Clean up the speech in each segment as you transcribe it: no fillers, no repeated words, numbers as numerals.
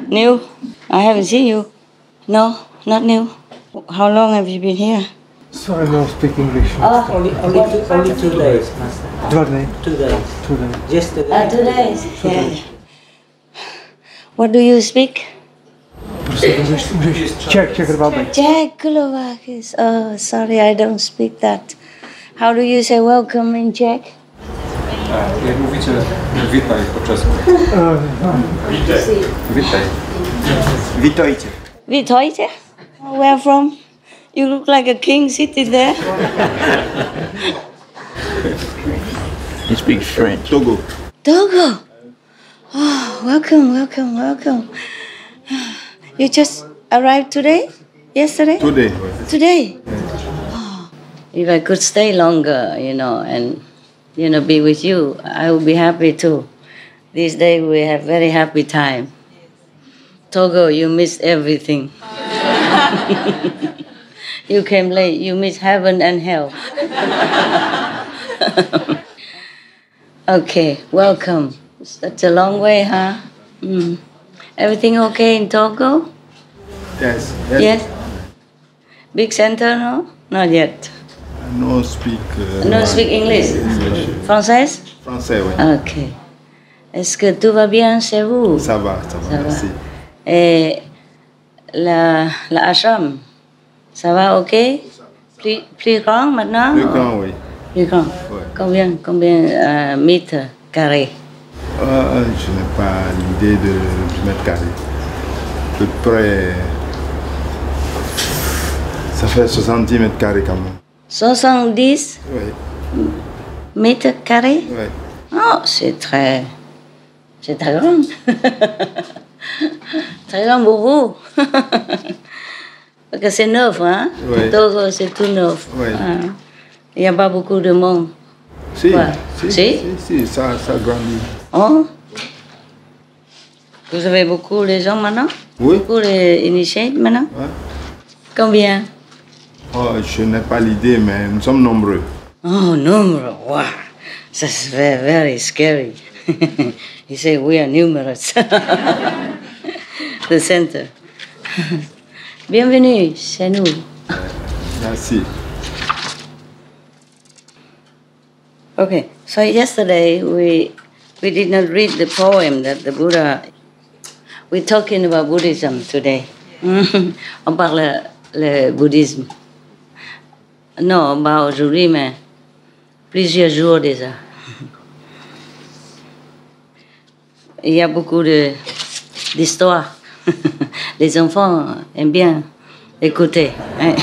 New? I haven't seen you. No, not new. How long have you been here? Sorry, I don't speak English. Only 2 days, Master. 2 days. 2 days. 2 days. Yesterday. 2 days. Yeah. What do you speak? English. Czech Republic. Czechoslovakian. Oh, sorry, I don't speak that. How do you say welcome in Czech? Jak mówicie witaj po czesku? Witaj. Witajcie. Witajcie? Where from? You look like a king sitting there. He speaks French. Togo. Togo. Oh, welcome, welcome, welcome. You just arrived today? Yesterday? Today. Today? Oh, if I could stay longer, and, be with you, I would be happy too. These days we have very happy time. Togo, you missed everything. You came late, you missed heaven and hell. Okay, welcome. Such a long way, huh? Everything okay in Togo? Yes. Yes? Big center, no? Not yet. No speak. No speak English. Français? Français, oui. Ok. Est-ce que tout va bien chez vous? Ça va, merci. Et la ashram, ça va ok? Plus grand maintenant? Plus grand, oui. Plus grand. Ouais. Combien mètres carrés? Je n'ai pas l'idée du mètre carré. À peu près. Ça fait 70 mètres carrés quand même. 70 mètres carrés? Oui. Oh, c'est très grand. Très grand pour vous. Parce que c'est neuf, hein? Oui. Togo, c'est tout neuf. Oui. Il n'y a pas beaucoup de monde. Si, Ouais. si, ça grandit. Oh. Vous avez beaucoup de gens maintenant? Oui. Beaucoup d'initiés maintenant? Ouais. Combien? Oh, je n'ai pas l'idée, mais nous sommes nombreux. Oh, number. Wow. That's very, very scary. He said we are numerous. The center. Bienvenue chez nous. Merci. Okay, so yesterday we did not read the poem that the Buddha. We're talking about Buddhism today. On parle le bouddhisme. Non, pas aujourd'hui, mais plusieurs jours déjà. Il y a beaucoup d'histoires. Les enfants aiment bien écouter. Hein?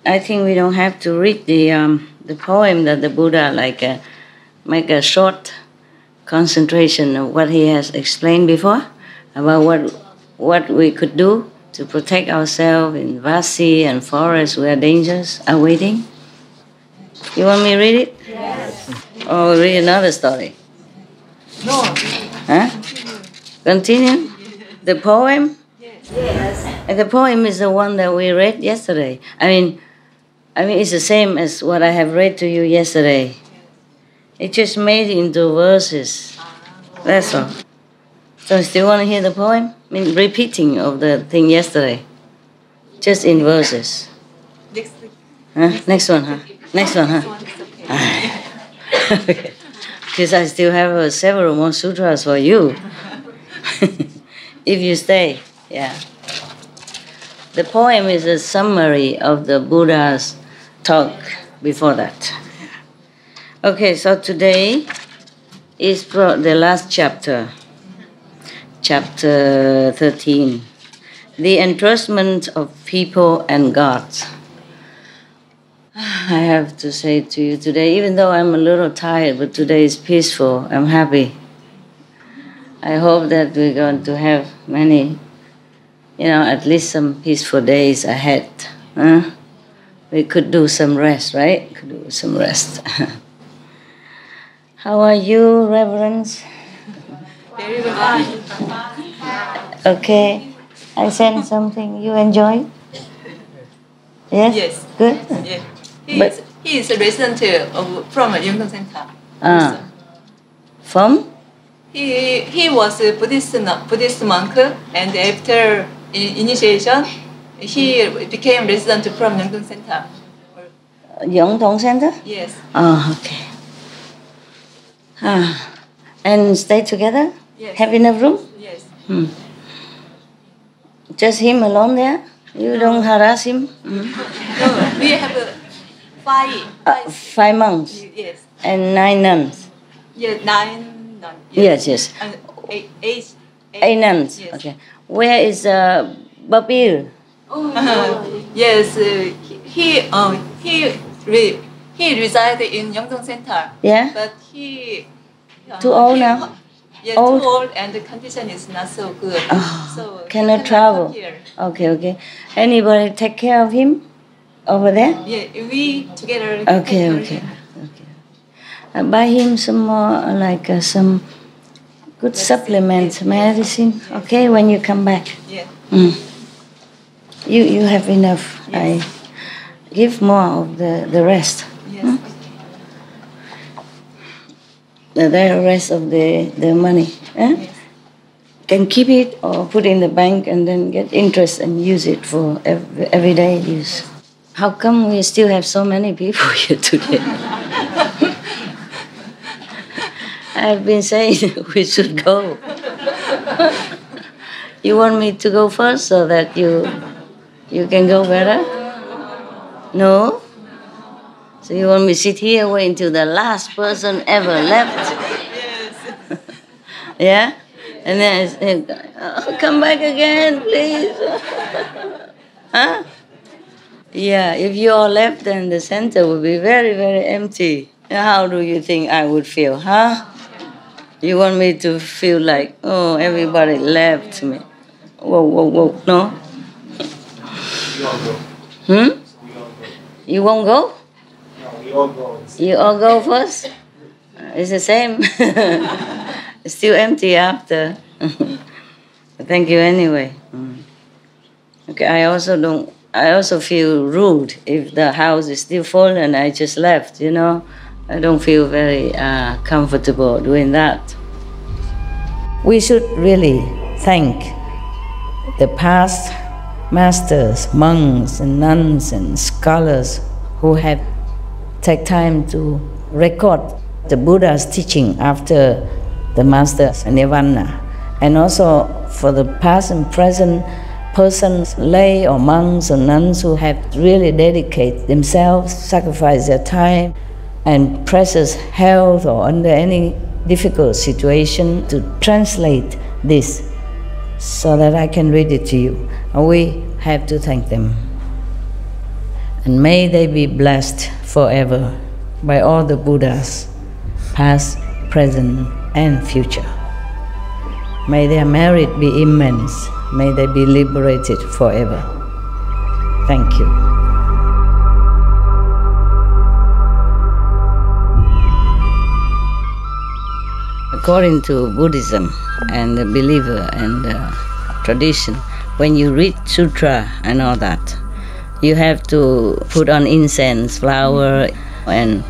I think we don't have to read the poem that the Buddha make a short concentration of what he has explained before about what we could do to protect ourselves in vast sea and forests where dangers are waiting. You want me to read it? Yes. Or read another story? No. Huh? Continue? The poem? Yes. And the poem is the one that we read yesterday. I mean, it's the same as what I have read to you yesterday. It just made into verses. That's all. So still want to hear the poem? I mean, repeating of the thing yesterday. Just in verses. Next week. Huh? Next one, huh? Next one, huh? Okay. Because I still have several more sutras for you. If you stay, yeah. The poem is a summary of the Buddha's talk before that. Okay, so today is the last chapter, chapter 13, the entrustment of people and gods. I have to say to you today, even though I'm a little tired, but today is peaceful, I'm happy. I hope that we're going to have many, at least some peaceful days ahead. Huh? We could do some rest, right? Could do some rest. How are you, Reverends? Very good. Okay. I sent something. You enjoy? Yes? Yes. Good? Yeah. He is a resident from a yoga center. From? He was a Buddhist monk, and after initiation, he became resident from Yeongdong Center. Yeongdong Center? Yes. Oh, okay. And stay together? Yes. Have enough room? Yes. Just him alone there? You don't harass him? No, we have 5 months Yes. and 9 nuns. Yes, 9 nuns. Yes. And 8 nuns. Yes. Okay. Where is Babir? Yes, he resided in Yeongdong Center. Yeah? But he Too old now? Yes, Old? too old, and the condition is not so good. So he Cannot travel. come here. Okay. Anybody take care of him over there? Yeah, we together. Okay. Buy him some more, some good supplements, medicine. Okay, when you come back. Yeah. You have enough. Yes. I give more of the rest. Yes. The rest of the money. Yes. Can keep it or put in the bank and then get interest and use it for everyday use. How come we still have so many people here today? I've been saying we should go. You want me to go first so that you can go better? No? So you want me to sit here wait until the last person ever left? Yes. Yeah? And then I say, come back again, please. Huh? Yeah, if you all left, then the center would be very, very empty. How do you think I would feel, huh? You want me to feel like, oh, everybody left me. Whoa, no? You won't go? You all go first? It's the same. It's still empty after. Thank you anyway. Okay, I also feel rude if the house is still full and I just left, I don't feel very comfortable doing that. We should really thank the past masters, monks and nuns and scholars who have taken time to record the Buddha's teaching after the master's nirvana, and also for the past and present persons, lay or monks or nuns who have really dedicated themselves, sacrificed their time and precious health or under any difficult situation to translate this so that I can read it to you. And we have to thank them. And may they be blessed forever by all the Buddhas, past, present, and future. May their merit be immense. May they be liberated forever. Thank you. According to Buddhism and the believer and the tradition, when you read sutra and all that, you have to put on incense, flower, and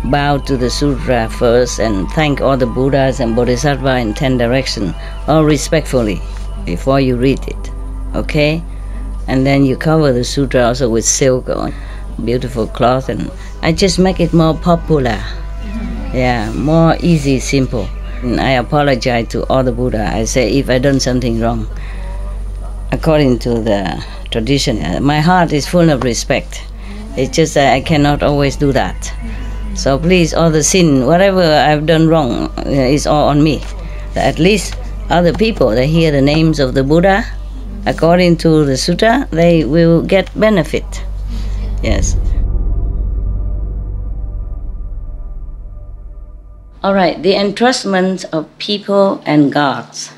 bow to the sutra first and thank all the Buddhas and Bodhisattvas in 10 directions, all respectfully, before you read it, okay? And then you cover the sutra also with silk or beautiful cloth, and I just make it more popular. Yeah, more easy, simple. And I apologize to all the Buddha. I say if I done something wrong, according to the tradition, my heart is full of respect. It's just that I cannot always do that. So please, all the sin, whatever I've done wrong, is all on me. At least other people, they hear the names of the Buddha, according to the sutta, they will get benefit. Yes. All right, the entrustment of people and gods.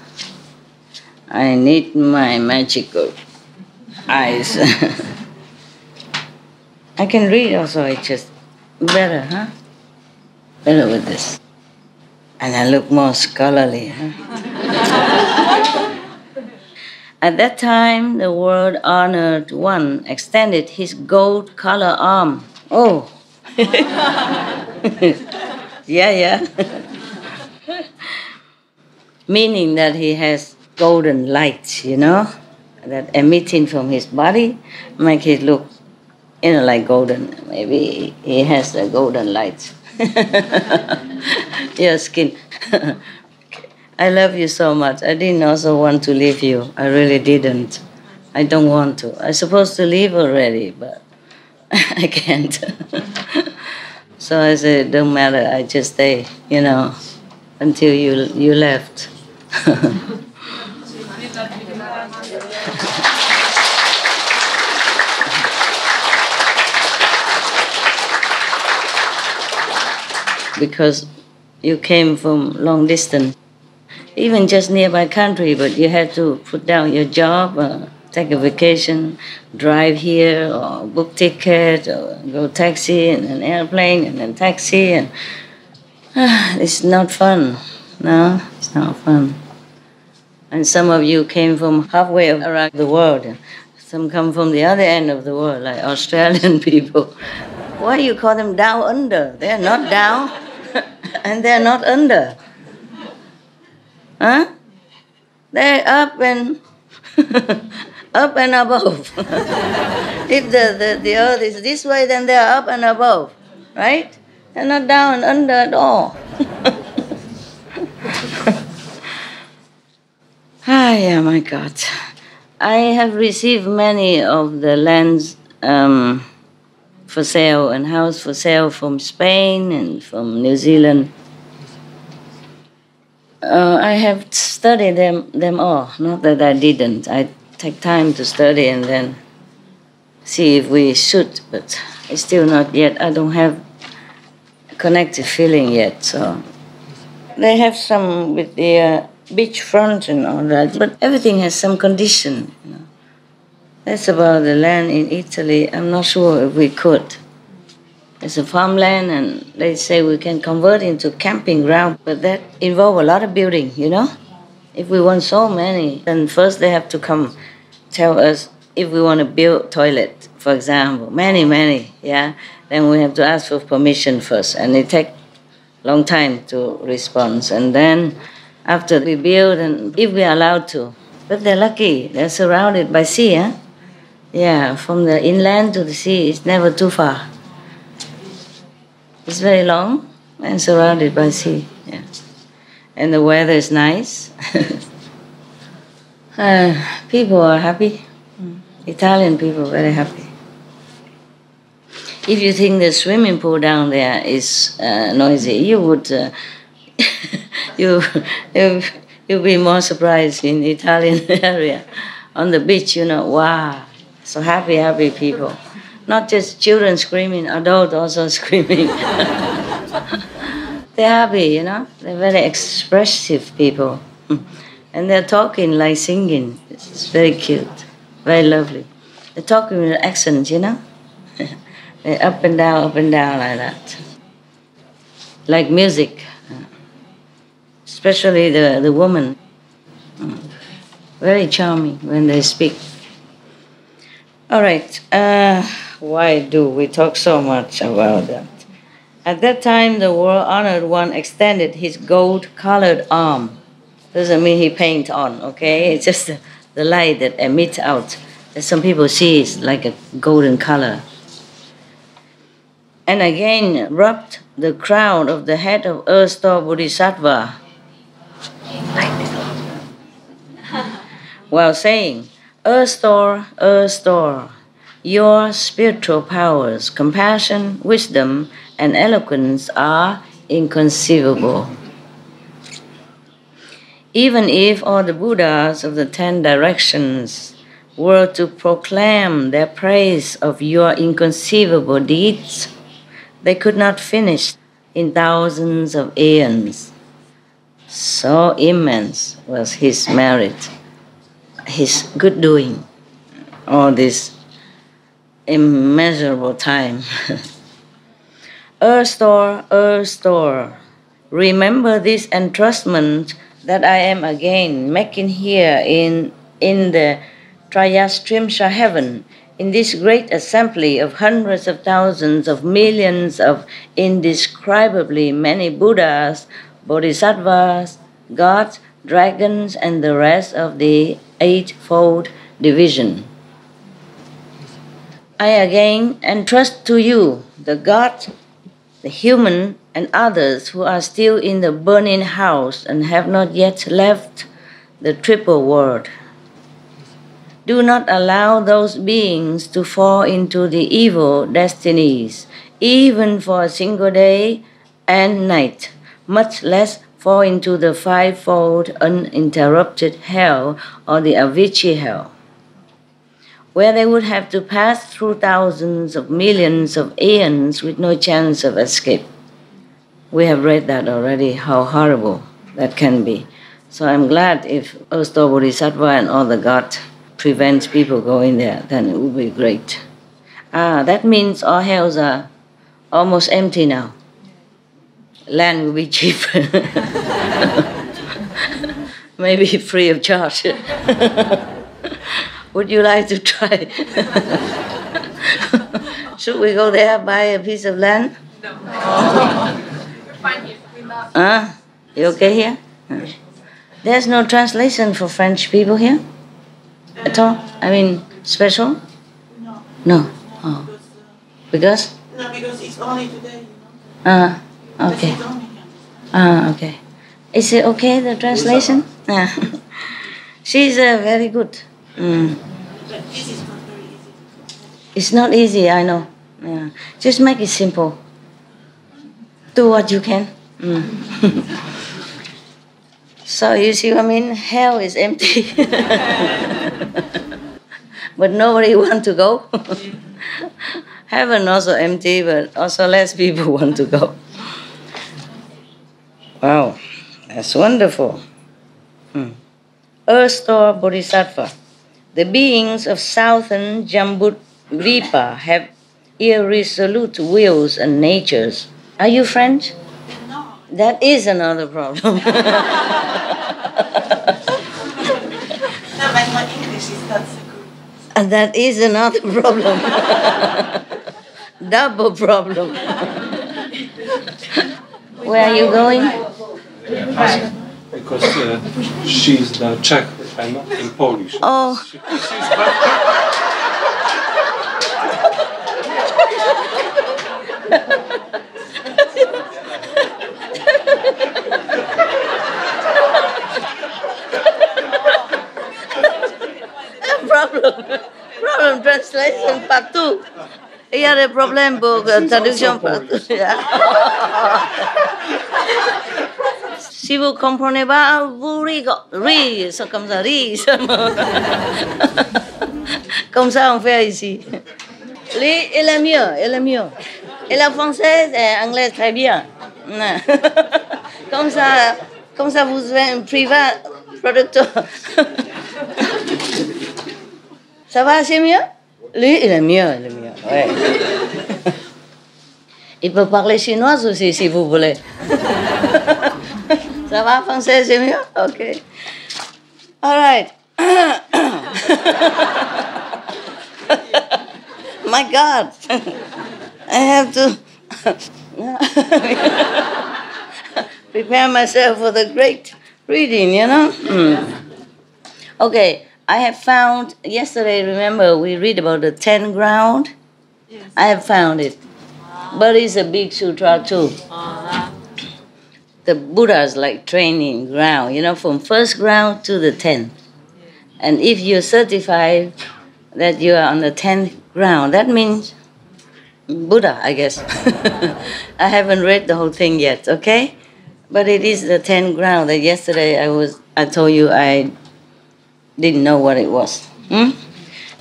I need my magical eyes. I can read also, it's just better, huh? Better with this. And I look more scholarly, huh? At that time, the world-honored one extended his gold-colored arm. Oh! Yeah. Meaning that he has golden light, that emitting from his body, make it look, like golden. Maybe he has a golden light. Your skin. I love you so much. I didn't also want to leave you. I really didn't. I don't want to. I'm supposed to leave already, but I can't. So I said, don't matter, I just stay, until you left. Because you came from long distance, even just nearby country, but you had to put down your job, take a vacation, drive here, or book ticket, or go taxi, and an airplane, and then taxi, and it's not fun. No, it's not fun. And some of you came from halfway around the world. Some come from the other end of the world, like Australian people. Why do you call them down under? They're not down, and they're not under. Huh? They're up and up and above. If the earth is this way, then they're up and above, right? They're not down and under at all. Yeah, my God. I have received many of the lands for sale and house for sale from Spain and from New Zealand. I have studied them all. Not that I didn't. I take time to study and then see if we should, but it's still not yet. I don't have a connected feeling yet. So they have some with the beachfront and all that, but everything has some condition. That's about the land in Italy. I'm not sure if we could. It's a farmland, and they say we can convert into camping ground, but that involves a lot of building, If we want so many, then first they have to come tell us if we want to build toilet, for example. Many, yeah. Then we have to ask for permission first, and it takes a long time to respond. And then after we build, and if we are allowed to. But they're lucky. They're surrounded by sea, huh? Yeah, from the inland to the sea, it's never too far. It's very long and surrounded by sea. Yeah. And the weather is nice. People are happy. Italian people are very happy. If you think the swimming pool down there is noisy, you would you'll be more surprised in the Italian area. On the beach, wow, so happy people. Not just children screaming, adults also screaming. They're happy, They're very expressive people. And they're talking like singing. It's very cute, very lovely. They're talking with accents, They're up and down like that. Like music. Especially the woman. Very charming when they speak. All right. Why do we talk so much about that? At that time, the world-honored one extended his gold-colored arm. Doesn't mean he paint on, okay? It's just the light that emits out. That some people see is like a golden color. And again rubbed the crown of the head of Earth Store Bodhisattva, while saying, Earth Store, your spiritual powers, compassion, wisdom, and eloquence are inconceivable. Even if all the Buddhas of the 10 directions were to proclaim their praise of your inconceivable deeds, they could not finish in thousands of aeons. So immense was his merit, his good doing, all this immeasurable time. Earth Store, remember this entrustment that I am again making here in the Trayastrimsha heaven, in this great assembly of hundreds of thousands of millions of indescribably many Buddhas, bodhisattvas, gods, dragons, and the rest of the eightfold division. I again entrust to you the god, the human, and others who are still in the burning house and have not yet left the triple world. Do not allow those beings to fall into the evil destinies, even for a single day and night, much less fall into the fivefold uninterrupted hell or the Avicii hell, where they would have to pass through thousands of millions of aeons with no chance of escape. We have read that already, how horrible that can be. So I'm glad if Asto Bodhisattva and all the gods prevents people going there, then it would be great. That means all hells are almost empty now. Land will be cheap. Maybe free of charge. Would you like to try? Should we go there, buy a piece of land? No. You okay here? There's no translation for French people here? At all? I mean, special? No. No? Oh. Because? No, because it's only today, you know. Okay. It's only here. Okay. Is it okay, the translation? She's very good. But this is not very easy. It's not easy, I know. Yeah. Just make it simple. Do what you can. So you see what I mean? Hell is empty. But nobody wants to go. Heaven also empty, but also less people want to go. Wow, that's wonderful. Earth-store Bodhisattva. The beings of southern Jambudvipa have irresolute wills and natures. Are you French? No. That is another problem. No, but my English is not so good. And that is another problem. Double problem. Where are you going? Because she's the Czech, I'm in Polish. Oh. Problem translation partout. Il y a des problèmes pour traduction partout. Si vous comprenez pas, vous riez, c'est comme ça, riez. Comme ça on fait ici. Lui, il est mieux. Et la française et l'anglais très bien. Comme ça vous êtes un privat producteur. Ça va, c'est mieux? Lui, il est mieux, ouais. Il peut parler chinois aussi, si vous voulez. Ça va, français, c'est mieux? Ok. All right. My God. I have to prepare myself for the great reading, you know? Okay. I have found, yesterday, remember, we read about the 10 ground? Yes. I have found it. But it's a big sutra too. The Buddha's like training ground, you know, from first ground to the 10th. And if you're certified that you are on the 10th ground, that means Buddha, I guess. I haven't read the whole thing yet, okay? But it is the 10th ground that yesterday I told you I didn't know what it was.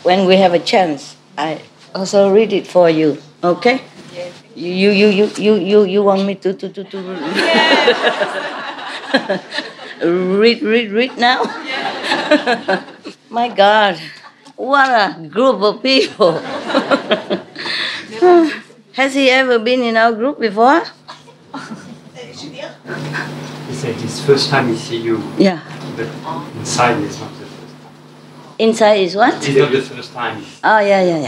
When we have a chance, I also read it for you. Okay? Yes. You want me to read now? Yes. My God, what a group of people! Has he ever been in our group before? He said it's first time he see you. Yeah. But inside is not the first time. Inside is what? It's not the first time. Oh, yeah.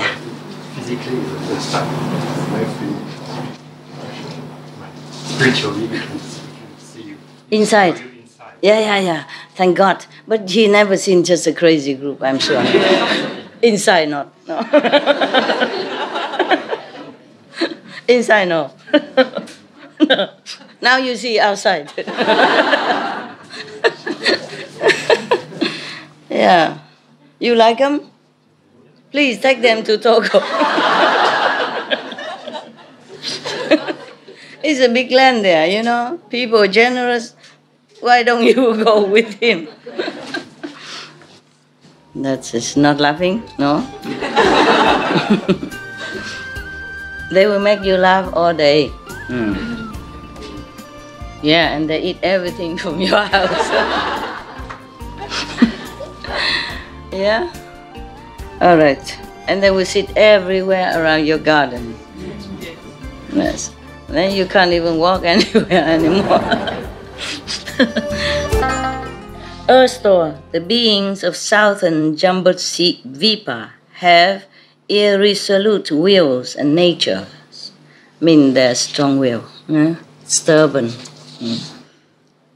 Physically it's the first time. Spiritually we can see you. Inside. Yeah. Thank God. But he never seen just a crazy group, I'm sure. Inside, not. No. Inside, no. No. Now you see outside. Yeah. You like them? Please take them to Togo. It's a big land there, you know. People are generous. Why don't you go with him? That's just not laughing, no? They will make you laugh all day. Yeah, and they eat everything from your house. Yeah? All right. And they will sit everywhere around your garden. Yes. Then you can't even walk anywhere anymore. Earthstor, the beings of southern Jambudvipa have irresolute wills and natures. Mean they're strong will, stubborn.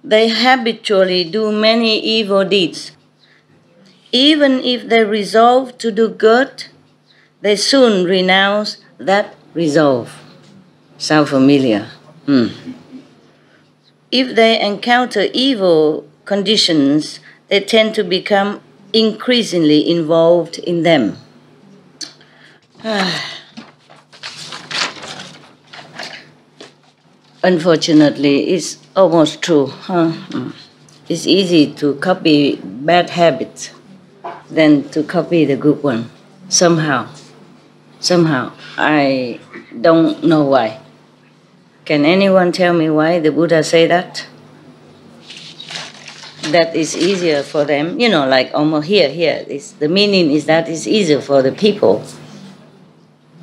They habitually do many evil deeds. Even if they resolve to do good, they soon renounce that resolve. Sound familiar? If they encounter evil conditions, they tend to become increasingly involved in them. Unfortunately, it's almost true. It's easy to copy bad habits than to copy the good one. Somehow. I don't know why. Can anyone tell me why the Buddha say that? That is easier for them, you know, like almost here. The meaning is that it's easier for the people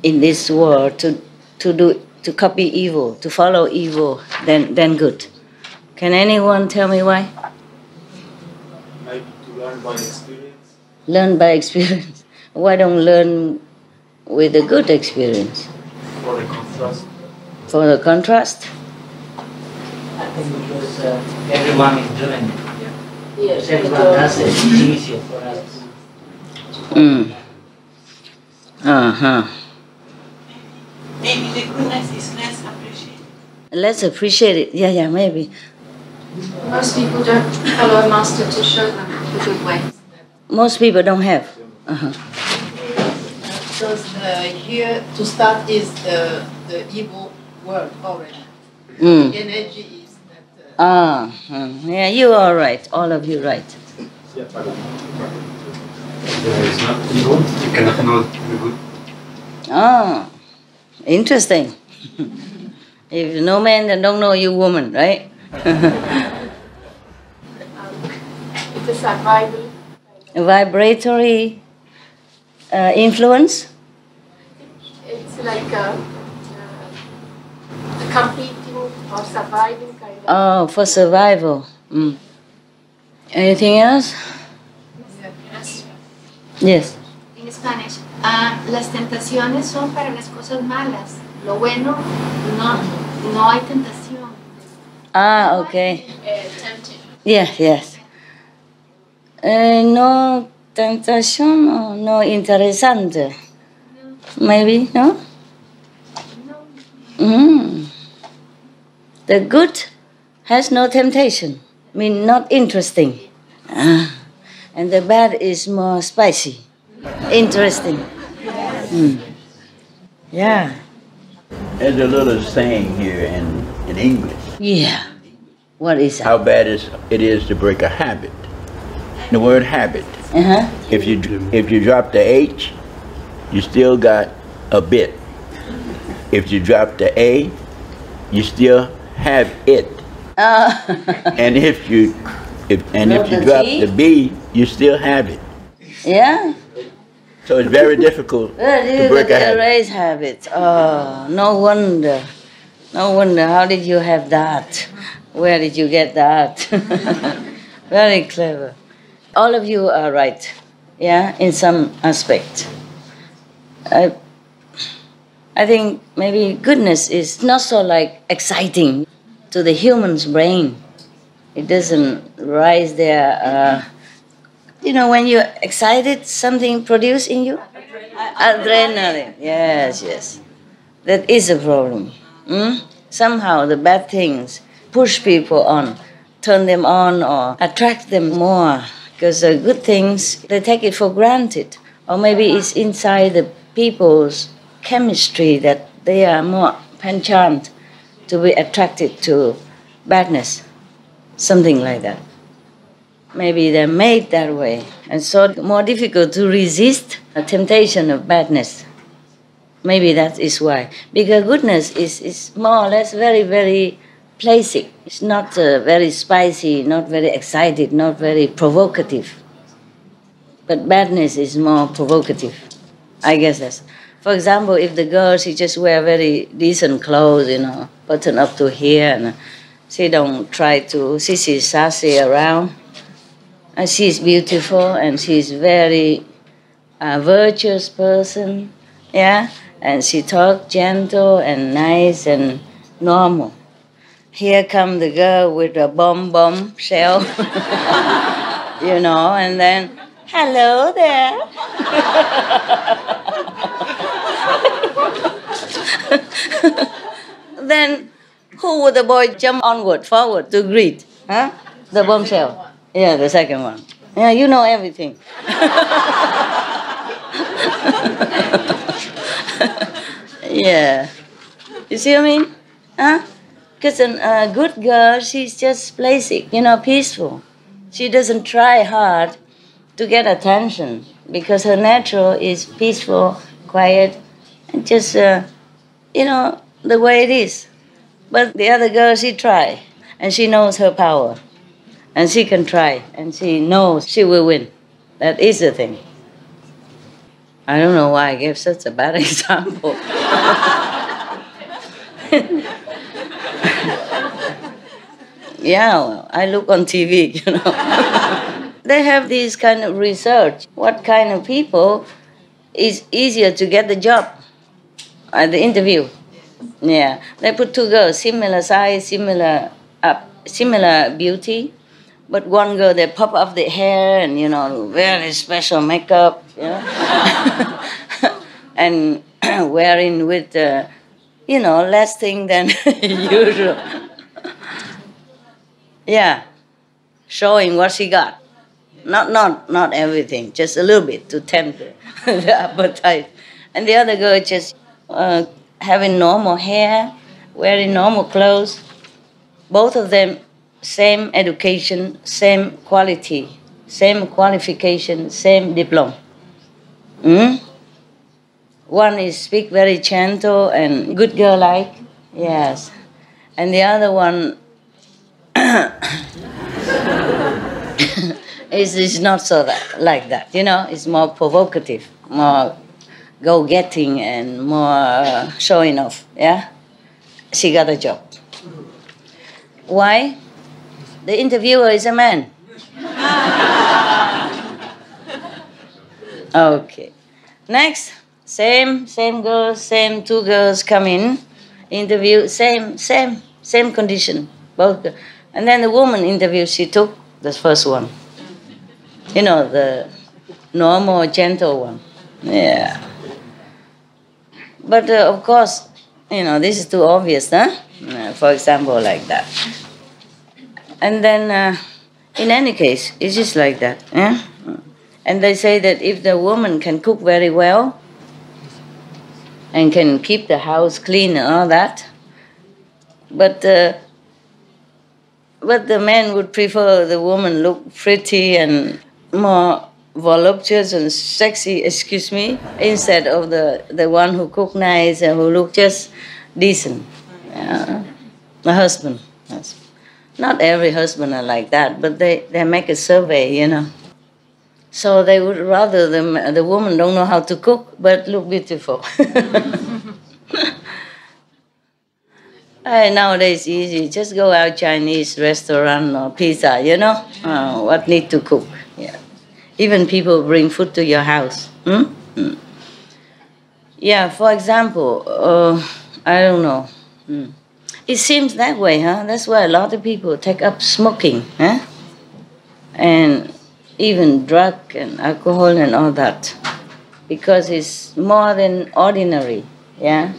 in this world to copy evil, to follow evil than good. Can anyone tell me why? Maybe to learn by experience. Learn by experience. Why don't learn with a good experience? For the contrast. For the contrast? I think because everyone is doing it. Yes, everyone does it. It's easier for us. Maybe the goodness is less appreciated. Let's appreciate it. Yeah, maybe. Most people don't follow a master to show them the good way. Most people don't have. Because here to start is the evil word already. The energy is that. Yeah, you are right. All of you right. There is not evil, you cannot know the good. Interesting. If no man, then don't know you woman, right? It's a survival. Vibratory influence? It's like a competing or surviving kind of. Oh, for survival. Anything else? Yes. In Spanish, las tentaciones son para las cosas malas. Lo bueno, no hay tentación. Okay. Yes. No tentación or no interesante? Maybe, no? The good has no temptation, mean not interesting. And the bad is more spicy, interesting. Yeah. There's a little saying here in English. Yeah. What is that? How bad it is to break a habit. The word habit. If you drop the H, you still got a bit. If you drop the A, you still have it. And if you drop the B, you still have it. Yeah. So it's very difficult to break a habit. Erase habit. Oh, no wonder. How did you have that? Where did you get that? Very clever. All of you are right. Yeah, in some aspect. I think maybe goodness is not so like exciting to the human's brain. It doesn't rise there. When you're excited, something produces in you? Adrenaline. Yes, yes. That is a problem. Somehow the bad things push people on, turn them on or attract them more. Because the good things, they take it for granted. Or maybe it's inside the people's chemistry that they are more penchant to be attracted to badness. Something like that. Maybe they're made that way. And so more difficult to resist a temptation of badness. Maybe that is why. Because goodness is more or less very, very placid. It's not very spicy, not very excited, not very provocative. But badness is more provocative. I guess that's. For example, if the girl, she just wear very decent clothes, button up to here, and she don't try to, she's sassy around. And she's beautiful, and she's very virtuous person, yeah? And she talk gentle and nice and normal. Here come the girl with a bomb shell, and then, hello there. Then who would the boy jump forward to greet? Huh? The bombshell. Yeah, the second one. Yeah, you know everything. Yeah. You see what I mean? Huh? Because a good girl, she's just basic, peaceful. She doesn't try hard to get attention because her natural is peaceful, quiet, and just, the way it is. But the other girl, she try, and she knows her power. And she can try, and she knows she will win. That is the thing. I don't know why I gave such a bad example. Yeah, well, I look on TV, They have this kind of research. What kind of people is easier to get the job at the interview? Yeah, they put two girls, similar size, similar beauty. But one girl, they pop off the hair and, very special makeup, and wearing with, less thing than usual. Yeah, showing what she got. Not everything, just a little bit to tempt the appetite. And the other girl just having normal hair, wearing normal clothes. Both of them, same education, same quality, same qualification, same diploma. One is speak very gentle and good girl-like, yes. And the other one is not so like that, It's more provocative, more go-getting and more showing off, yeah? She got a job. Why? The interviewer is a man. Okay. Next, same girls, same two girls come in, interview, same condition, both. And then the woman interview, she took the first one. The normal, gentle one. Yeah. But of course, this is too obvious, huh? For example, like that. And then, in any case, it's just like that. Yeah? And they say that if the woman can cook very well and can keep the house clean and all that, but the man would prefer the woman look pretty and more voluptuous and sexy, instead of the one who cook nice and who look just decent. Yeah. The husband. Not every husband are like that, but they make a survey, So they would rather the woman don't know how to cook, but look beautiful. Nowadays easy, just go out Chinese restaurant or pizza, what need to cook. Yeah. Even people bring food to your house. Yeah, for example, I don't know. It seems that way, huh? That's why a lot of people take up smoking, huh? And even drug and alcohol and all that, because it's more than ordinary, yeah?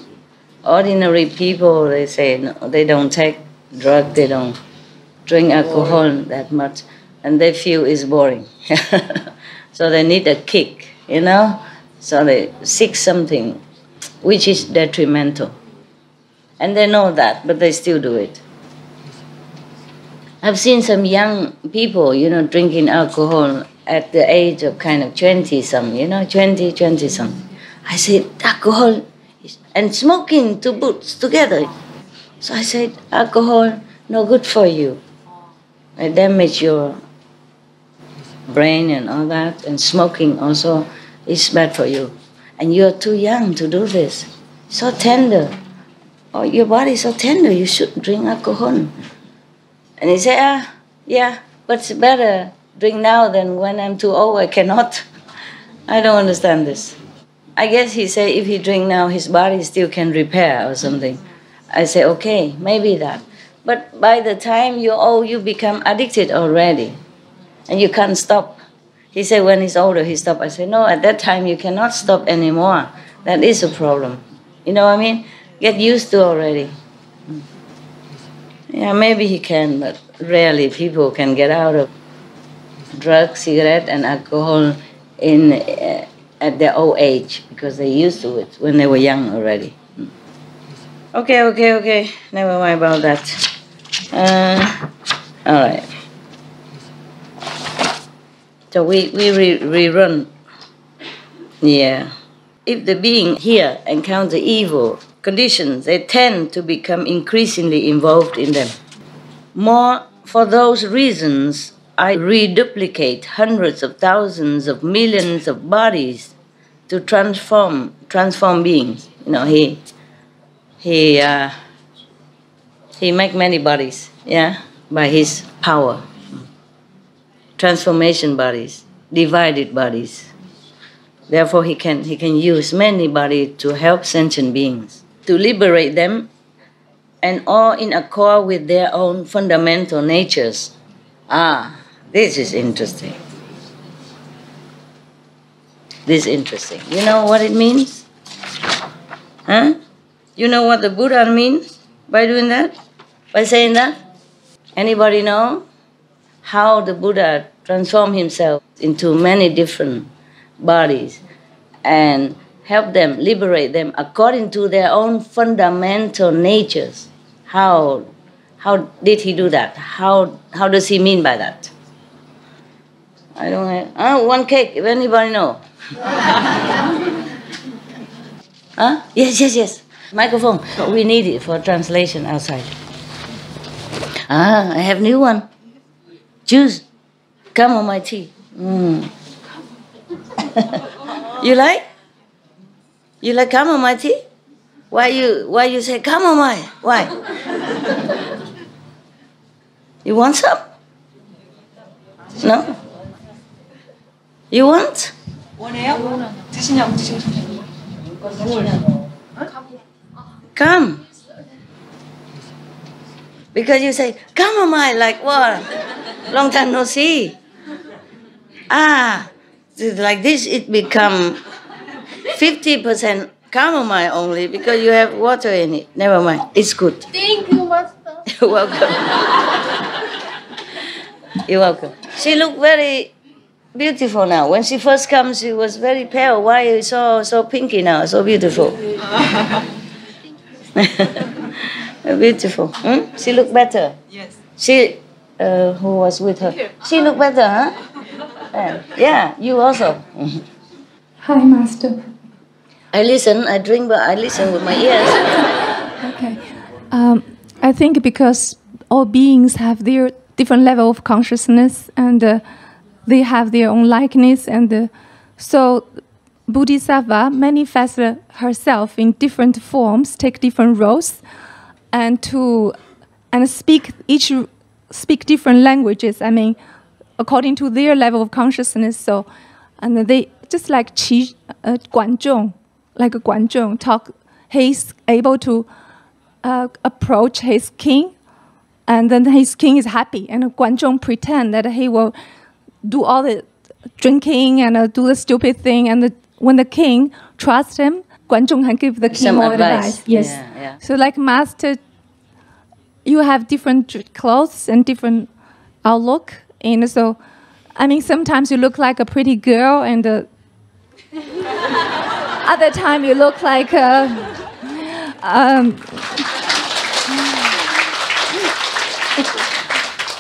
Ordinary people, they say, no, they don't take drug, they don't drink alcohol that much, and they feel it's boring. So they need a kick, you know? So they seek something which is detrimental. And they know that, but they still do it. I've seen some young people, you know, drinking alcohol at the age of kind of 20-some, you know, 20-some. I said, alcohol and smoking to boots together. So I said, alcohol, no good for you. It damage your brain and all that, and smoking also is bad for you. And you're too young to do this. So tender. Oh, your body is so tender, you shouldn't drink alcohol. And he said, yeah, but it's better drink now than when I'm too old, I cannot. I don't understand this. I guess he said if he drink now, his body still can repair or something. I say, okay, maybe that. But by the time you're old, you become addicted already. And you can't stop. He said when he's older, he stopped. I said, no, at that time you cannot stop anymore. That is a problem. You know what I mean? Get used to already. Yeah, maybe he can, but rarely people can get out of drugs, cigarette, and alcohol at their old age, because they're used to it when they were young already. Okay. Never mind about that. All right. So we rerun. Yeah. If the being here encounter evil conditions, they tend to become increasingly involved in them. More for those reasons, I reduplicate hundreds of thousands of millions of bodies to transform beings. You know, he make many bodies, yeah, by his power. Transformation bodies, divided bodies. Therefore, he can use many bodies to help sentient beings, to liberate them, and all in accord with their own fundamental natures. This is interesting. This is interesting. You know what it means? Huh? You know what the Buddha means by doing that? By saying that? Anybody know how the Buddha transformed himself into many different bodies and help them, liberate them according to their own fundamental natures? How did he do that? How does he mean by that? I don't have... one cake, if anybody know. Huh? Yes. Microphone. We need it for translation outside. I have new one. Juice. Come on my tea. You like? You like chamomile tea? Why you say chamomile? Why? You want some? No? You want? 원해요? 드시냐고 드시고 싶어요. Come. Because you say chamomile like what? Long time no see. Like this it become 50% chamomile only because you have water in it. Never mind. It's good. Thank you, Master. You're welcome. You're welcome. She looked very beautiful now. When she first comes, she was very pale. Why are you so pinky now? So beautiful. Beautiful. She looked better. Yes. She, who was with her? She looked better, huh? Yeah, you also. Hi, Master. I listen, I drink, but I listen with my ears. Okay. I think because all beings have their different level of consciousness and they have their own likeness, and so Bodhisattva manifests herself in different forms, take different roles, and speak different languages. I mean, according to their level of consciousness. So, and they just like Guanzhong, like Guanzhong talk. He's able to approach his king, and then his king is happy, and Guanzhong pretend that he will do all the drinking and do the stupid thing, and when the king trusts him, Guanzhong can give the king some more advice. Yes. Yeah. So like master, you have different clothes and different outlook, and so, I mean, sometimes you look like a pretty girl, and other time you look like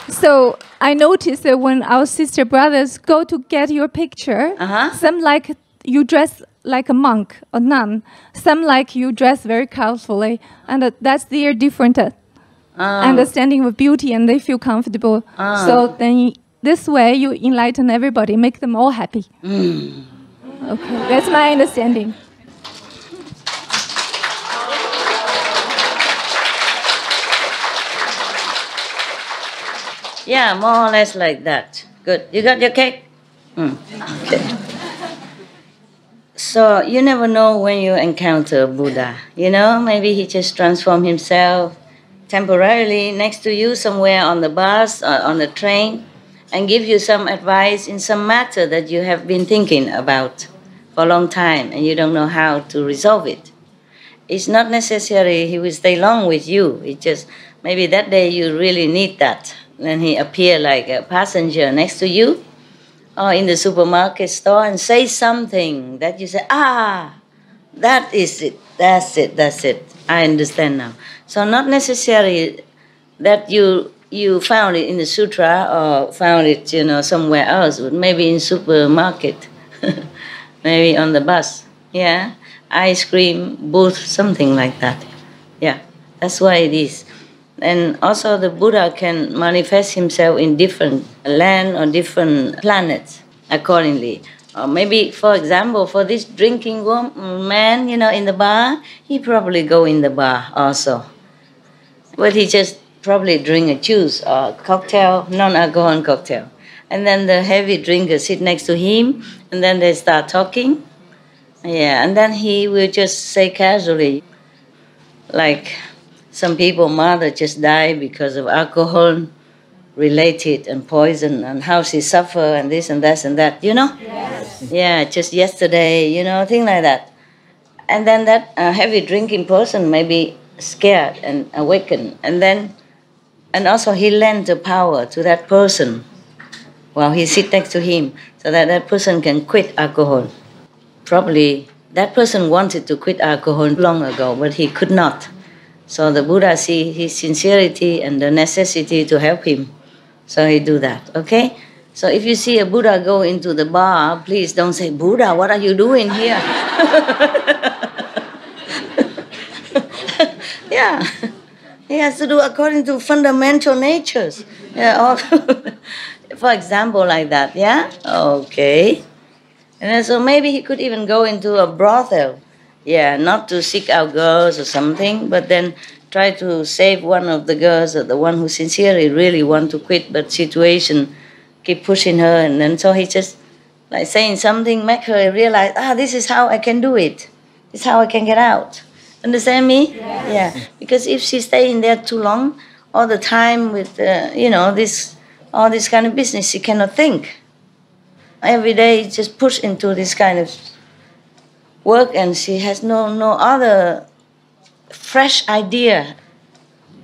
so I noticed that when our sister brothers go to get your picture, some like you dress like a monk or nun, some like you dress very colorfully, and that's their different understanding of beauty, and they feel comfortable. So then this way you enlighten everybody, make them all happy. Okay, that's my understanding. Yeah, more or less like that. Good. You got your cake? Okay. So you never know when you encounter Buddha. You know, maybe he just transformed himself temporarily next to you somewhere on the bus or on the train and give you some advice in some matter that you have been thinking about for a long time and you don't know how to resolve it. It's not necessary he will stay long with you. It's just maybe that day you really need that. Then he appear like a passenger next to you or in the supermarket store and say something that you say, that is it, that's it, I understand now. So not necessarily that you found it in the sutra or found it, somewhere else, but maybe in supermarket, maybe on the bus, ice cream booth, something like that. Yeah, that's why it is. And also the Buddha can manifest himself in different land or different planets accordingly. Or maybe, for example, for this drinking man, in the bar, he probably go in the bar also. But he just probably drink a juice or cocktail, non-alcoholic cocktail. And then the heavy drinker sit next to him, and then they start talking. Yeah, and then he will just say casually, like, some people's mother just died because of alcohol related and poison, and how she suffer and this and that and that, Yes. Yeah, just yesterday, things like that. And then that heavy drinking person may be scared and awakened, and also he lent the power to that person while he sit next to him, so that that person can quit alcohol. Probably that person wanted to quit alcohol long ago, but he could not. So the Buddha see his sincerity and the necessity to help him. So he do that, okay? So if you see a Buddha go into the bar, please don't say, Buddha, what are you doing here? Yeah, he has to do according to fundamental natures. Yeah, for example, like that, yeah? Okay. And then, so maybe he could even go into a brothel. Yeah, not to seek out girls or something, but then try to save one of the girls or the one who sincerely really want to quit, but situation keep pushing her, and then so he just like saying something, make her realize, this is how I can do it. This is how I can get out. Understand me? Yes. Yeah, because if she stay in there too long, all the time with, all this kind of business, she cannot think. Every day just push into this kind of work, and she has no other fresh idea.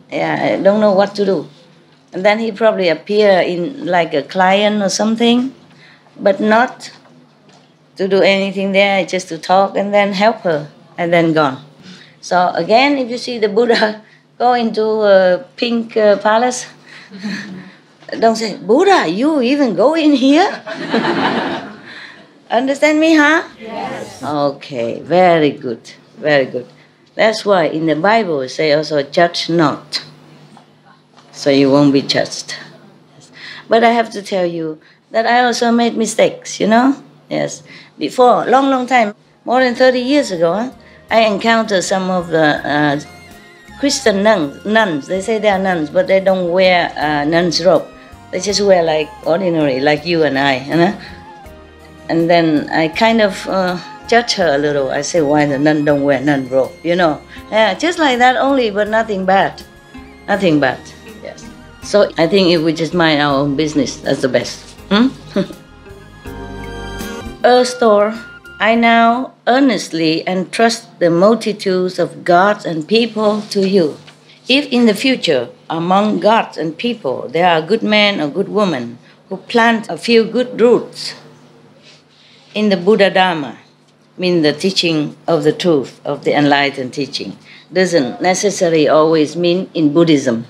Yeah, I don't know what to do. And then he probably appear in like a client or something, but not to do anything there, just to talk and then help her, and then gone. So again, if you see the Buddha go into a pink palace, don't say, Buddha, you even go in here? Understand me, huh? Yes. Okay, very good, very good. That's why in the Bible it say also, judge not, so you won't be judged. But I have to tell you that I also made mistakes, Yes. Before, long time, more than 30 years ago, I encountered some of the Christian nuns. They say they are nuns, but they don't wear nun's robe. They just wear like ordinary, like you and I, And then I kind of judge her a little. I say, why the nun don't wear nun robe, you know. Yeah, just like that only, but nothing bad. Nothing bad, yes. So I think if we just mind our own business, that's the best. Earth Store, I now earnestly entrust the multitudes of gods and people to you. If in the future, among gods and people, there are good men or good women who plant a few good roots in the Buddha Dharma, mean the teaching of the truth, of the enlightened teaching, doesn't necessarily always mean in Buddhism,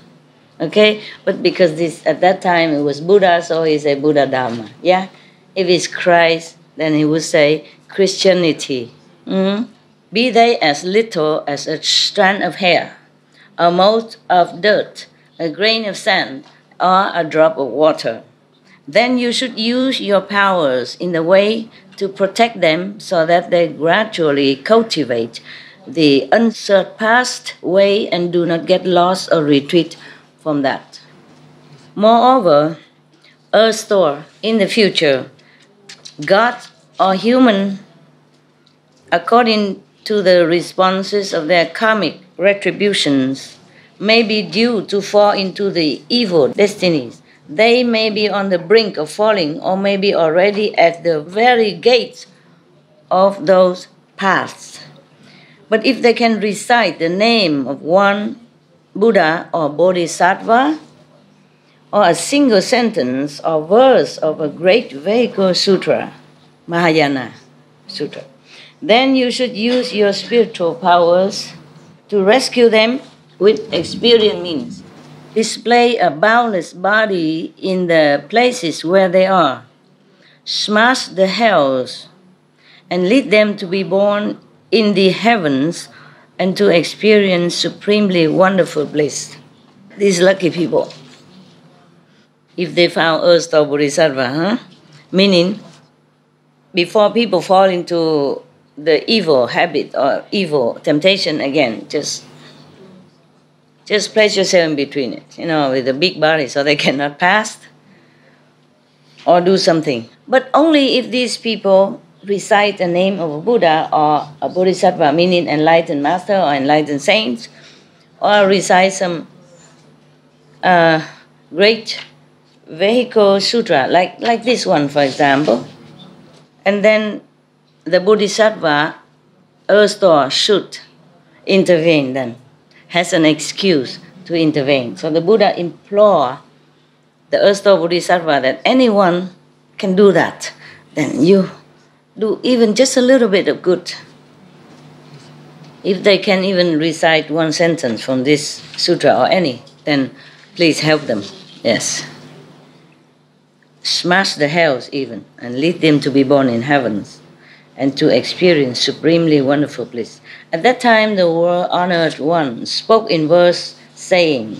okay? But because this at that time it was Buddha, so he said Buddha Dharma, yeah? If it's Christ, then he would say Christianity. Be they as little as a strand of hair, a mote of dirt, a grain of sand, or a drop of water. Then you should use your powers in the way to protect them so that they gradually cultivate the unsurpassed way and do not get lost or retreat from that. Moreover, Earth Store, in the future, God or human, according to the responses of their karmic retributions, may be due to fall into the evil destinies. They may be on the brink of falling or may be already at the very gates of those paths. But if they can recite the name of one Buddha or Bodhisattva, or a single sentence or verse of a great Vehicle Sutra, Mahayana Sutra, then you should use your spiritual powers to rescue them with expedient means. Display a boundless body in the places where they are. Smash the hells and lead them to be born in the heavens and to experience supremely wonderful bliss. These lucky people, if they found Earth or Bodhisattva, meaning before people fall into the evil habit or evil temptation again, just place yourself in between it, with a big body so they cannot pass or do something. But only if these people recite the name of a Buddha or a Bodhisattva, meaning enlightened master or enlightened saints, or recite some great Vehicle Sutra, like this one, for example. And then the Bodhisattva, Earth Store, should intervene then. Has an excuse to intervene. So the Buddha implored the Earth Store Bodhisattva that anyone can do that. Then you do even just a little bit of good. If they can even recite one sentence from this sutra or any, then please help them. Yes. Smash the hells even and lead them to be born in heavens and to experience supremely wonderful bliss. At that time, the world-honored one spoke in verse saying,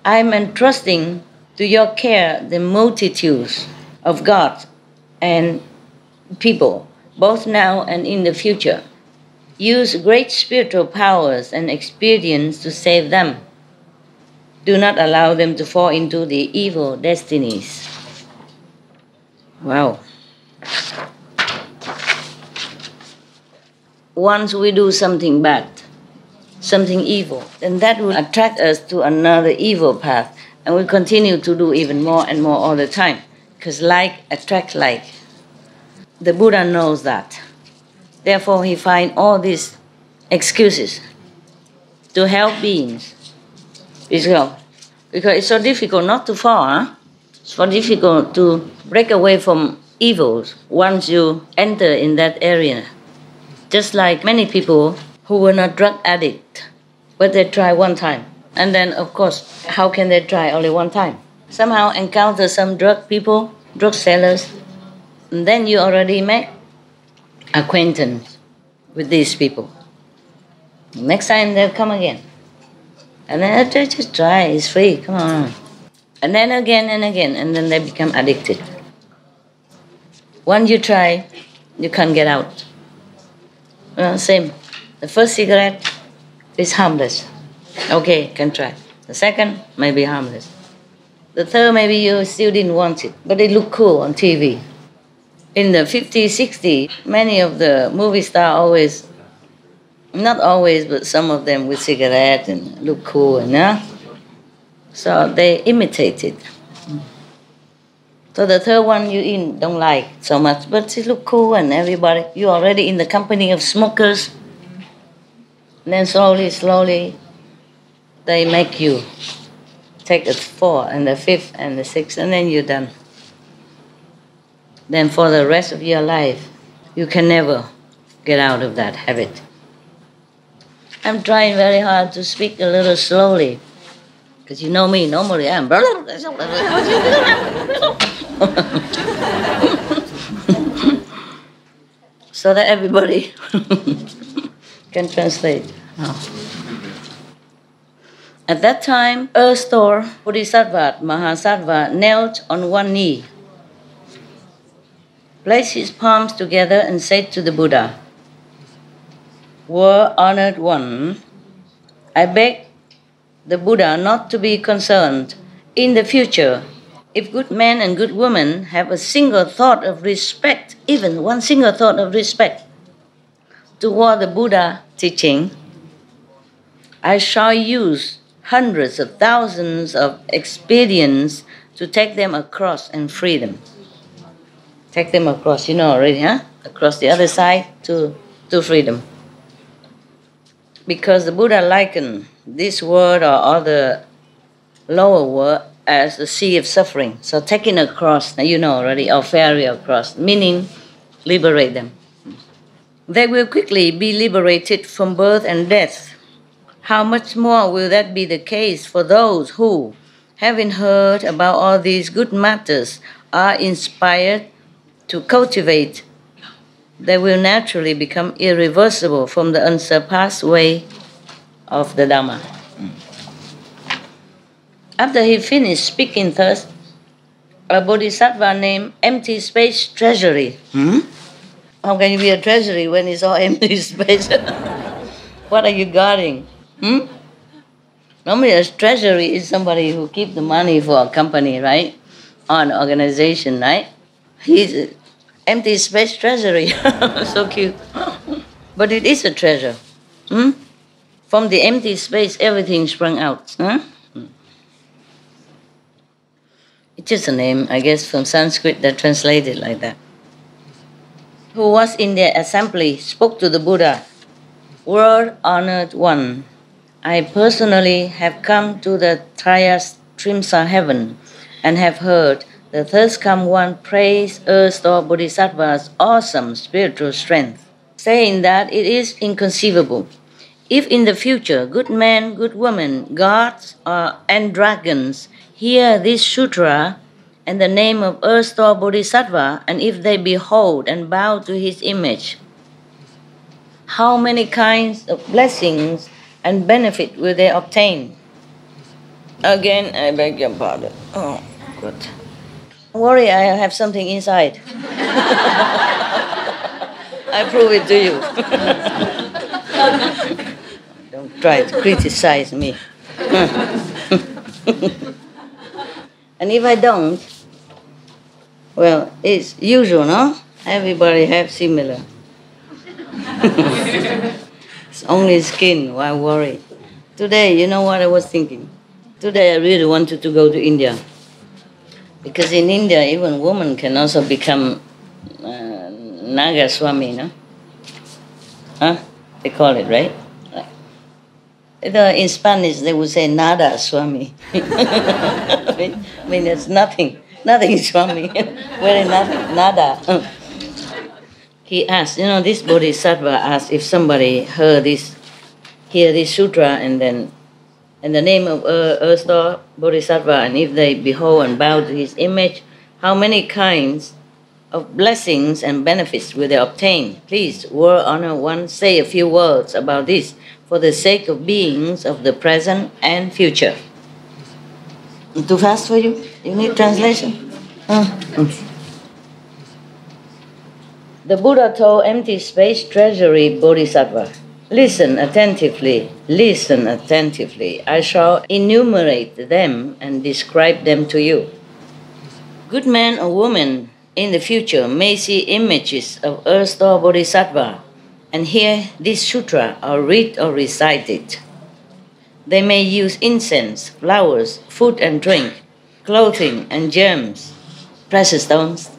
I am entrusting to your care the multitudes of God and people, both now and in the future. Use great spiritual powers and experience to save them. Do not allow them to fall into the evil destinies. Wow. Once we do something bad, something evil, then that will attract us to another evil path, and we continue to do even more and more all the time, because like attracts like. The Buddha knows that. Therefore, he finds all these excuses to help beings. Because it's so difficult not to fall, It's so difficult to break away from evils once you enter in that area. Just like many people who were not drug addicts, but they try one time. And then, of course, how can they try only one time? Somehow encounter some drug people, drug sellers, and then you already make acquaintance with these people. Next time they'll come again. And then just try, it's free, come on. And then again and again, and then they become addicted. Once you try, you can't get out. Same. The first cigarette is harmless. Okay, can try. The second may be harmless. The third, maybe you still didn't want it, but it looked cool on TV. In the 50s, 60s, many of the movie stars always, not always, but some of them with cigarettes and look cool, so they imitate it. So the third one you don't like so much, but it look cool and everybody, you're already in the company of smokers. And then slowly, they make you take the fourth and the fifth and the sixth, and then you're done. Then for the rest of your life, you can never get out of that habit. I'm trying very hard to speak a little slowly, because you know me, normally I'm so that everybody can translate. At that time, Earth-Store Bodhisattva Mahasattva knelt on one knee, placed his palms together and said to the Buddha, "World honored one, I beg the Buddha not to be concerned. In the future, if good men and good women have a single thought of respect, even one single thought of respect toward the Buddha teaching, I shall use hundreds of thousands of expedients to take them across and free them." Take them across, you know already, across the other side to freedom. Because the Buddha likened this world or other lower world as a sea of suffering. So taking across, you know already, or ferry across, meaning liberate them. They will quickly be liberated from birth and death. How much more will that be the case for those who, having heard about all these good matters, are inspired to cultivate? They will naturally become irreversible from the unsurpassed way of the Dhamma. After he finished speaking thus, a bodhisattva named Empty Space Treasury. How can you be a treasury when it's all empty space? What are you guarding? Normally a treasury is somebody who keeps the money for a company, right? Or an organization, right? He's Empty Space Treasury. So cute. But it is a treasure. From the empty space, everything sprung out. It's just a name, I guess, from Sanskrit that translated like that. Who was in the assembly spoke to the Buddha, "World honored one, I personally have come to the Trimsa heaven and have heard the third come one praise Earth-Store Bodhisattva's awesome spiritual strength, saying that it is inconceivable. If in the future good men, good women, gods and dragons hear this sutra and the name of Earth-Store Bodhisattva, and if they behold and bow to his image, how many kinds of blessings and benefit will they obtain?" Again, I beg your pardon. Oh, good. Don't worry, I have something inside. I prove it to you. Don't try to criticize me. And if I don't, well, it's usual, no? Everybody have similar. It's only skin, why worry? Today, you know what I was thinking? Today I really wanted to go to India. Because in India, even women can also become Naga Swami, no? They call it, right? In Spanish, they would say Nada Swami. I mean, it's nothing Swami. Very nothing, nada. He asked, this Bodhisattva asked if somebody hear this sutra and then in the name of Earth-Store Bodhisattva, and if they behold and bow to his image, how many kinds of blessings and benefits will they obtain? Please, World Honor One, say a few words about this for the sake of beings of the present and future. Too fast for you? You need translation? The Buddha told Empty Space Treasury Bodhisattva, listen attentively. I shall enumerate them and describe them to you. Good men or women in the future may see images of earth or bodhisattva and hear this sutra or read or recite it. They may use incense, flowers, food and drink, clothing and gems, precious stones,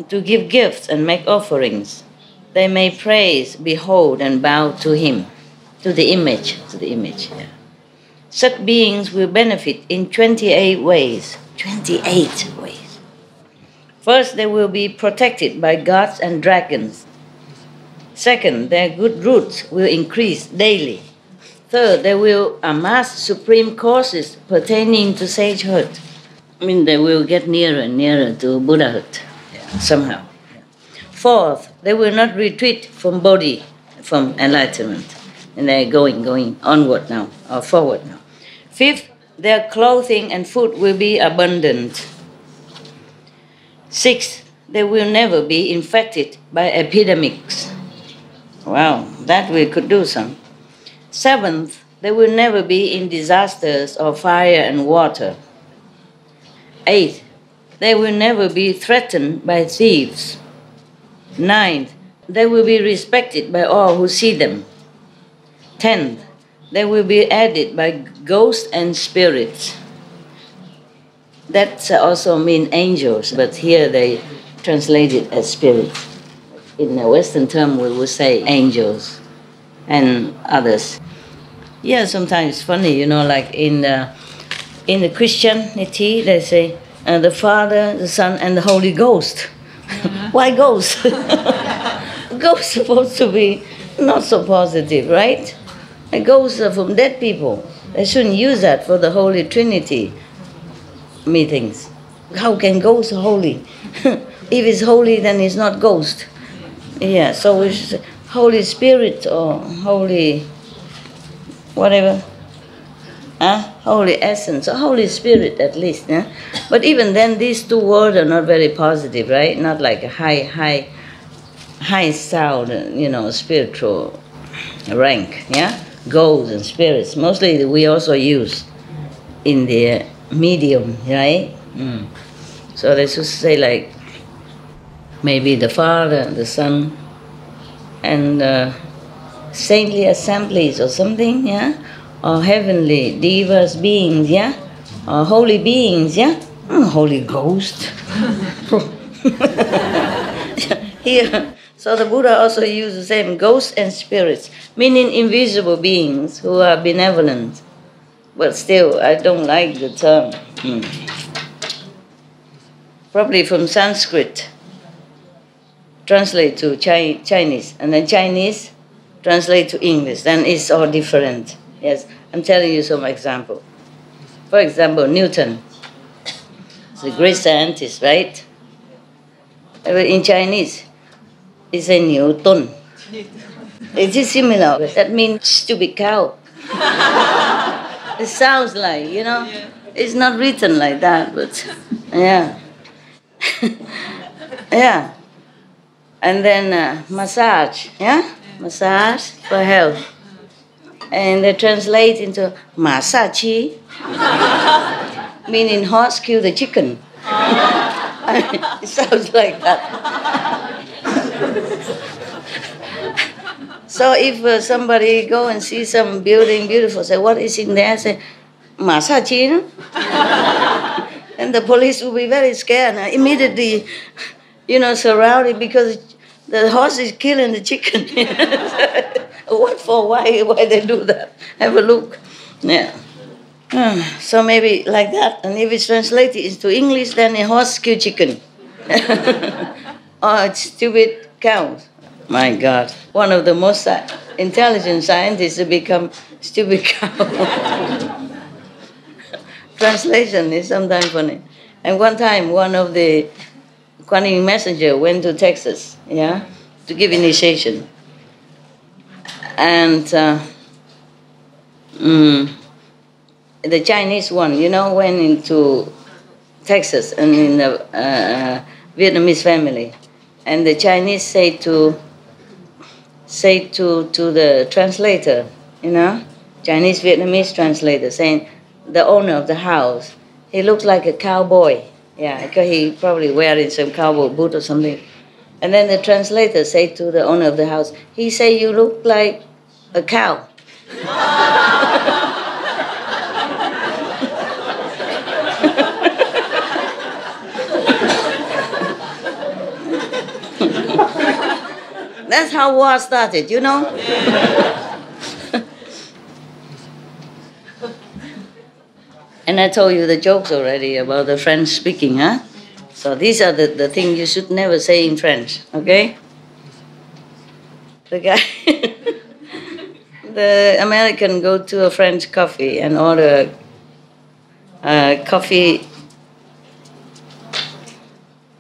to give gifts and make offerings. They may praise, behold, and bow to him, to the image. Yeah. Such beings will benefit in 28 ways. 28 ways. First, they will be protected by gods and dragons. Second, their good roots will increase daily. Third, they will amass supreme courses pertaining to sagehood. I mean, they will get nearer and nearer to Buddhahood, somehow. Fourth, they will not retreat from bodhi, from enlightenment. And they're going onward now, or forward now. Fifth, their clothing and food will be abundant. Sixth, they will never be infected by epidemics. Wow, that we could do some. Seventh, they will never be in disasters of fire and water. Eighth, they will never be threatened by thieves. Ninth, they will be respected by all who see them. 10th, they will be added by ghosts and spirits. That also means angels, but here they translate it as spirits. In the Western term, we would say angels and others. Yeah, sometimes it's funny, like in the Christianity, they say the Father, the Son, and the Holy Ghost. Why ghost? Ghosts supposed to be not so positive, right? And ghosts are from dead people. They shouldn't use that for the Holy Trinity meetings. How can ghosts be holy? If it's holy, then it's not ghost. Yeah, so we should say Holy Spirit or Holy whatever. Holy Essence or Holy Spirit at least. Yeah? But even then, these two words are not very positive, right? Not like a high sound, spiritual rank, yeah? Ghosts and spirits. Mostly we also use in the medium, right? So they should say like maybe the Father, the Son, and saintly assemblies or something, yeah? Or heavenly divas beings, yeah? Or holy beings, yeah? Holy Ghost. Here, so the Buddha also used the same ghosts and spirits, meaning invisible beings who are benevolent. But still, I don't like the term. Probably from Sanskrit, translate to Chinese, and then Chinese translate to English, then it's all different. Yes, I'm telling you some example. For example, Newton. He's a great scientist, right? In Chinese, it's a Newton. It is similar. That means stupid cow. It sounds like, it's not written like that, but yeah. Yeah. And then massage, yeah? Massage for health. And they translate into masachi, meaning horse kill the chicken. It sounds like that. So if somebody go and see some building beautiful, say, what is in there? Say, masachi, no? And the police will be very scared and immediately, surrounded because the horse is killing the chicken. What for? Why they do that? Have a look. Yeah. So maybe like that. And if it's translated into English, then a horse kill chicken. Or stupid cows. My God. One of the most intelligent scientists to become stupid cow. Translation is sometimes funny. And one time, one of the Kuan Yin messenger went to Texas, yeah, to give initiation. And the Chinese one, went into Texas and in the Vietnamese family. And the Chinese say to the translator, Chinese Vietnamese translator, saying, the owner of the house, he looks like a cowboy. Yeah, because he probably wearing some cowboy boot or something. And then the translator said to the owner of the house, he said, you look like a cow. That's how war started, you know? And I told you the jokes already about the French speaking, huh? So these are the things you should never say in French, okay? The guy, the American go to a French coffee and order cafe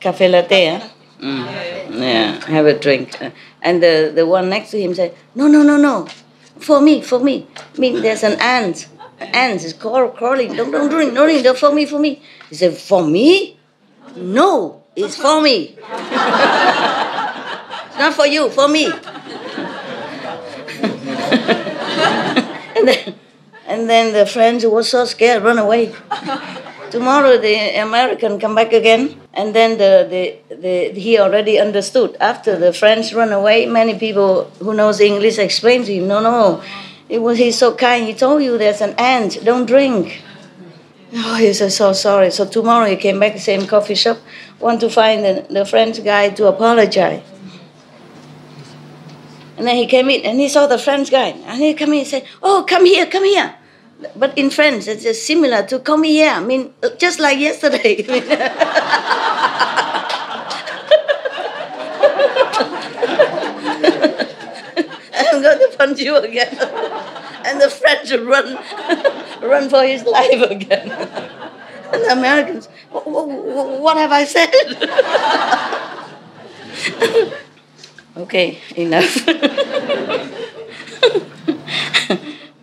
latte, huh? Yeah, have a drink. And the one next to him said, no, for me. I mean, there's an ant. An ant is crawling. Don't drink, for me. He said, for me? No, it's for me. It's not for you, for me. and then the French was so scared, run away. Tomorrow the American come back again, and then he already understood. After the French run away, many people who knows English explained to him, no, he's so kind. He told you there's an ant, don't drink. Oh, he said, so sorry. So tomorrow he came back, same coffee shop, want to find the French guy to apologize. And then he came in and he saw the French guy. And he came in and said, oh, come here. But in French, it's just similar to come here. I mean, just like yesterday. I'm going to punch you again. And the French run for his life again. And the Americans, what have I said? Okay, enough.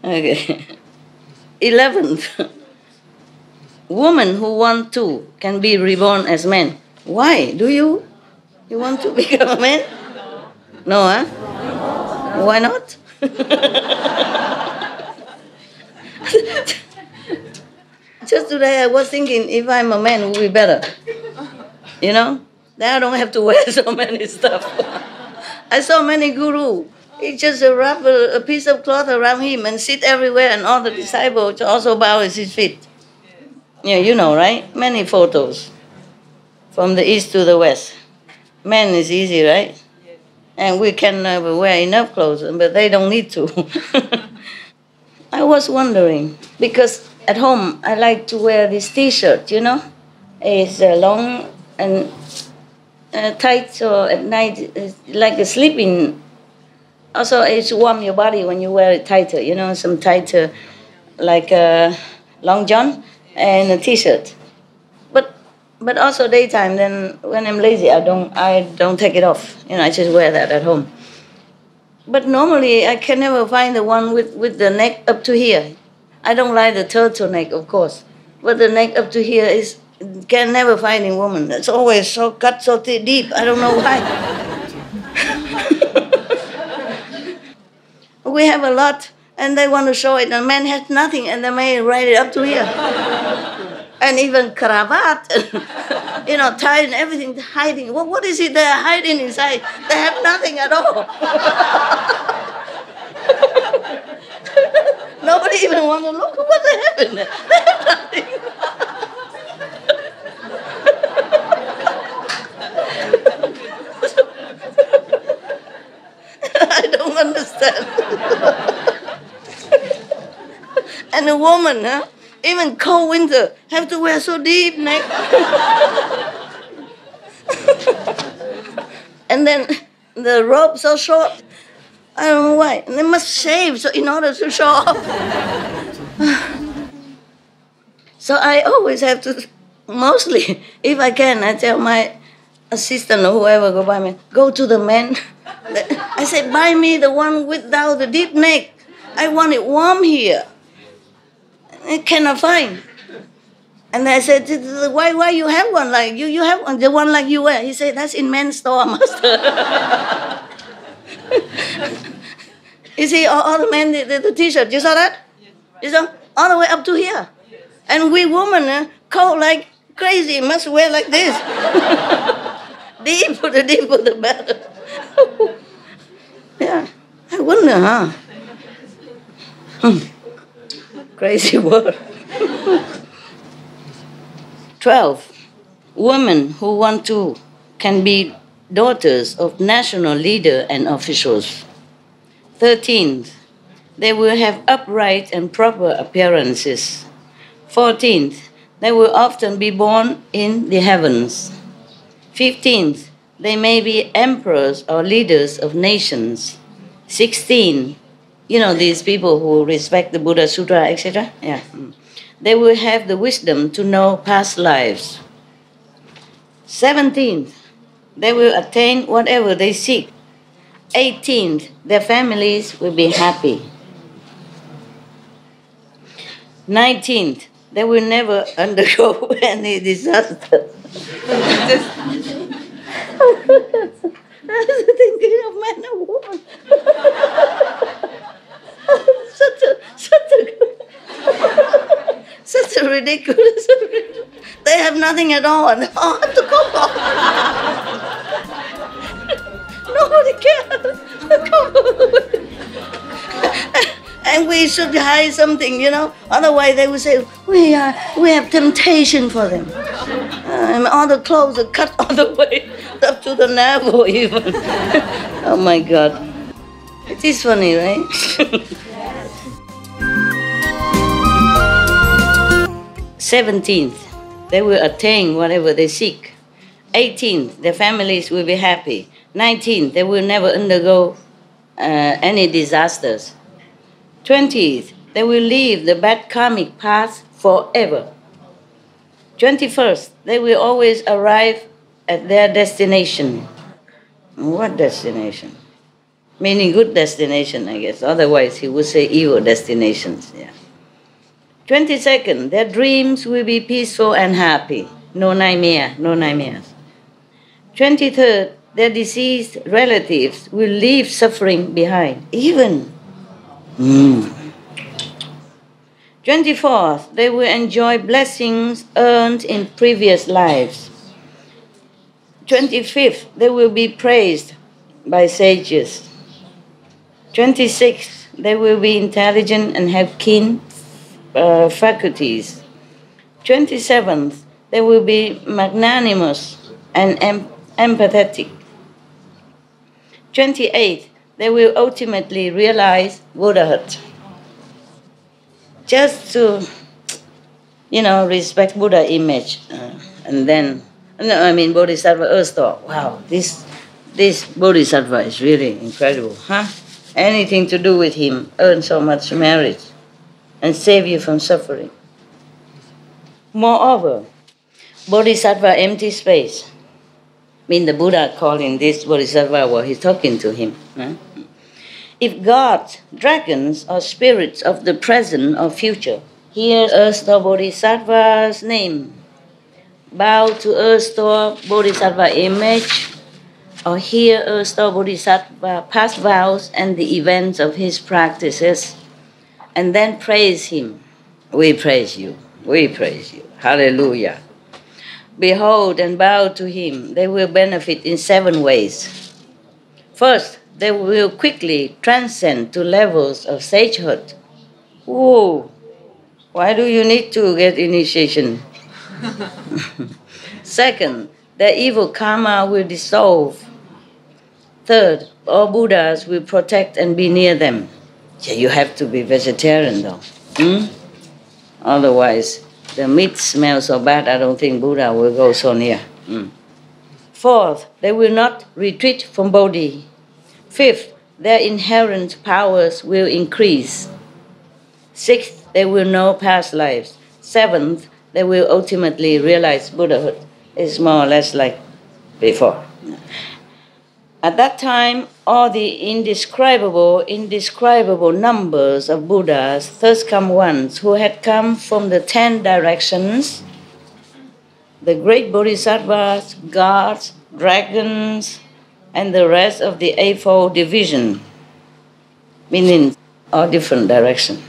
Okay. 11th. Women who want to can be reborn as men. Why? Do you? You want to become a man? No, huh? Why not? Just today I was thinking, if I'm a man, it would be better. You know? Then I don't have to wear so many stuff. I saw many gurus. He just wrap a piece of cloth around him and sit everywhere, and all the disciples also bow at his feet. Yeah, you know, right? Many photos from the east to the west. Men is easy, right? And we can wear enough clothes, but they don't need to. I was wondering, because at home I like to wear this T-shirt, you know? It's long and tight, so at night it's like a sleeping. Also, it's warm your body when you wear it tighter, you know, some tighter, like a long john and a T-shirt. But also daytime, then when I'm lazy, I don't take it off. You know, I just wear that at home. But normally, I can never find the one with the neck up to here. I don't like the turtleneck, of course. But the neck up to here can never find in woman. It's always so cut so deep. I don't know why. We have a lot, and they want to show it. The man has nothing, and the man write it up to here. And even cravat, you know, tie and everything, hiding. Well, what is it they're hiding inside? They have nothing at all. Nobody even wants to look at what they have in there. They have nothing. I don't understand. And a woman, huh? Even cold winter, have to wear so deep neck. And then the robe so short. I don't know why. And they must shave so in order to show off. So I always have to, mostly, if I can, I tell my assistant or whoever go by me, go to the man. I say, buy me the one without the deep neck. I want it warm here. I cannot find. And I said, why you have one like you have one, the one like you wear? He said, that's in men's store, master. You see, all the men, the T-shirt, you saw that? You saw? All the way up to here. And we women, cold like Crazy, must wear like this. Deeper the better. Yeah, I wonder, huh? Crazy word. 12. Women who want to can be daughters of national leader and officials. 13th, they will have upright and proper appearances. 14th, they will often be born in the heavens. 15th, they may be emperors or leaders of nations. 16, you know, these people who respect the Buddha Sutra, etc. Yeah. They will have the wisdom to know past lives. 17th, they will attain whatever they seek. 18th, their families will be happy. 19th, they will never undergo any disaster. I was thinking of man and woman. such a ridiculous. They have nothing at all, and all have to go. Nobody cares. And we should hide something, you know. Otherwise, they will say we have temptation for them, and all the clothes are cut all the way up to the navel, even. Oh my God, it is funny, right? 17th, they will attain whatever they seek. 18th, their families will be happy. 19th, they will never undergo any disasters. 20th, they will leave the bad karmic path forever. 21st, they will always arrive at their destination. What destination? Meaning good destination, I guess. Otherwise, he would say evil destinations. Yeah. 22nd, their dreams will be peaceful and happy. No nightmare, no nightmares. 23rd, their deceased relatives will leave suffering behind. Even. 24th, they will enjoy blessings earned in previous lives. 25th, they will be praised by sages. 26th, they will be intelligent and have keen faculties. 27th, they will be magnanimous and empathetic. 28th, they will ultimately realize Buddhahood. Just to, you know, respect Buddha image. And then, Bodhisattva Earth thought, wow, this Bodhisattva is really incredible, huh? Anything to do with him, earn so much merit and save you from suffering. Moreover, Bodhisattva empty space. The Buddha calling this Bodhisattva while he's talking to him. Huh? If gods, dragons, or spirits of the present or future hear Earth-store Bodhisattva's name, bow to Earth-store Bodhisattva image, or hear Earth-store Bodhisattva past vows and the events of his practices, and then praise him, we praise you, hallelujah. Behold and bow to him, they will benefit in 7 ways. First, they will quickly transcend to levels of sagehood. Whoa! Why do you need to get initiation? Second, their evil karma will dissolve. Third, all Buddhas will protect and be near them. Yeah, you have to be vegetarian though. Otherwise, the meat smells so bad, I don't think Buddha will go so near. Fourth, they will not retreat from Bodhi. Fifth, their inherent powers will increase. Sixth, they will know past lives. Seventh, they will ultimately realize Buddhahood. It's more or less like before. At that time, all the indescribable numbers of Buddhas, thus come ones who had come from the 10 directions, the great Bodhisattvas, gods, dragons, and the rest of the Eightfold Division, meaning all different directions,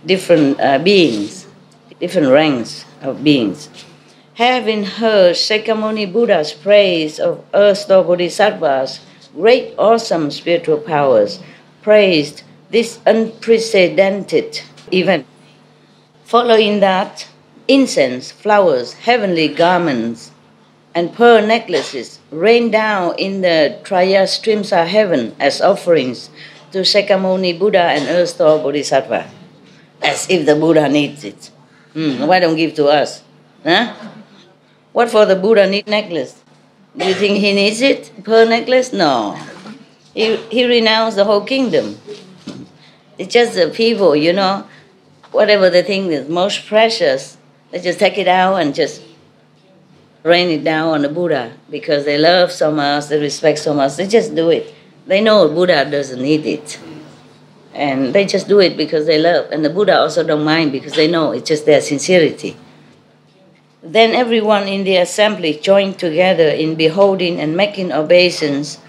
different beings, different ranks of beings, Having heard Shakyamuni Buddha's praise of earth-store bodhisattvas, great awesome spiritual powers, praised this unprecedented event. Following that, incense, flowers, heavenly garments, and pearl necklaces rained down in the Trayastrimsa heaven as offerings to Shakyamuni Buddha and earth-store bodhisattva, as if the Buddha needs it. Why don't give to us? Huh? What for the Buddha need necklace? Do you think he needs it? Pearl necklace? No. He renounced the whole kingdom. It's just the people, you know, whatever they think is most precious, they just take it out and just rain it down on the Buddha because they love so much, they respect so much. They just do it. They know Buddha doesn't need it. And they just do it because they love. And the Buddha also don't mind because they know it's just their sincerity. Then everyone in the assembly joined together in beholding and making obeisance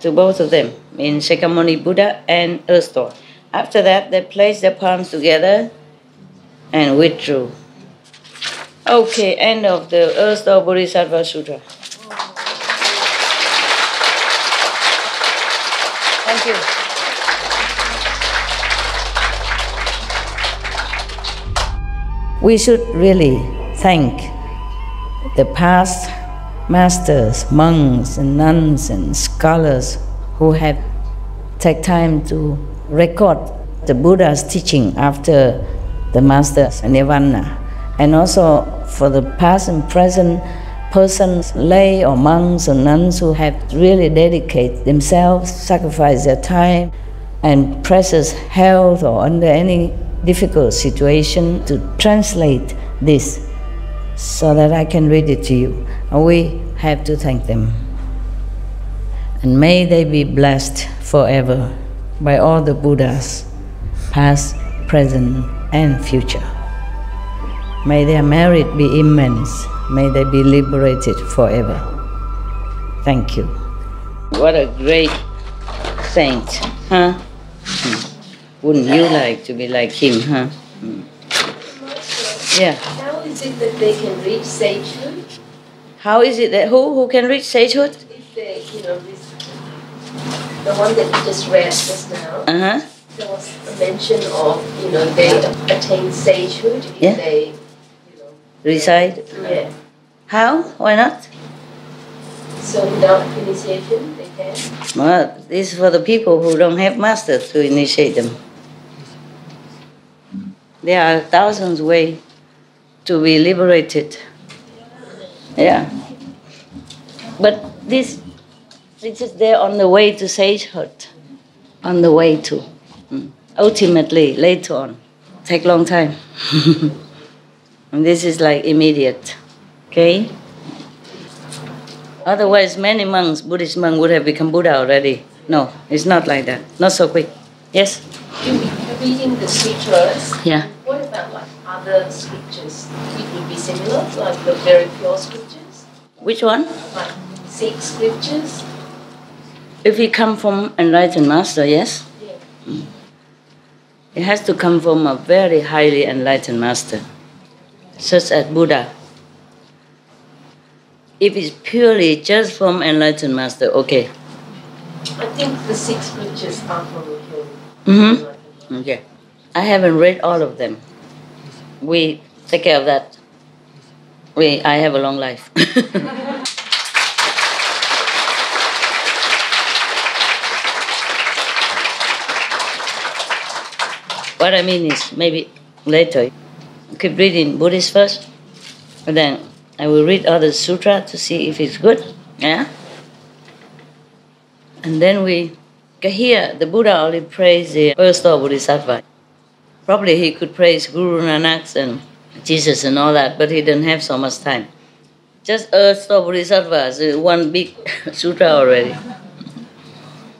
to both of them, in Shakyamuni Buddha and earth-store. After that, they placed their palms together and withdrew. Okay, end of the earth-store Bodhisattva Sutra. Thank you. We should really thank the past masters, monks and nuns and scholars who have taken time to record the Buddha's teaching after the master's nirvana, and also for the past and present persons, lay or monks or nuns who have really dedicated themselves, sacrificed their time and precious health or under any difficult situation to translate this so that I can read it to you. And we have to thank them. And may they be blessed forever by all the Buddhas, past, present, and future. May their merit be immense. May they be liberated forever. Thank you. What a great saint, huh? Wouldn't you like to be like him, huh? Yeah. How is it that they can reach sagehood? How is it that who can reach sagehood? If they, the one that you just read just now, there was a mention of, they attain sagehood if they, reside? Yeah. How? Why not? So without initiation, they can? Well, this is for the people who don't have masters to initiate them. There are thousands of ways to be liberated. Yeah. But this is there on the way to sagehood, on the way to. Ultimately, later on, take long time. And this is like immediate, okay? Otherwise, many monks, Buddhist monks, would have become Buddha already. No, it's not like that. Not so quick. Yes? Reading the sutras, yeah. What about like other scriptures? It would be similar, like the very pure scriptures? Which one? Like Sikh scriptures? If it come from enlightened master, yes? Yeah. It has to come from a very highly enlightened master, such as Buddha. If it's purely just from enlightened master, okay. I think the Sikh scriptures are from him. Okay. I haven't read all of them. We take care of that. I have a long life. What I mean is, maybe later, keep reading Buddhist first, and then I will read other sutra to see if it's good, yeah? And then we can hear the Buddha only praise the earth-store bodhisattva. Probably he could praise Guru Nanak and Jesus and all that, but he didn't have so much time. Just earth-store bodhisattvas is one big sutra already.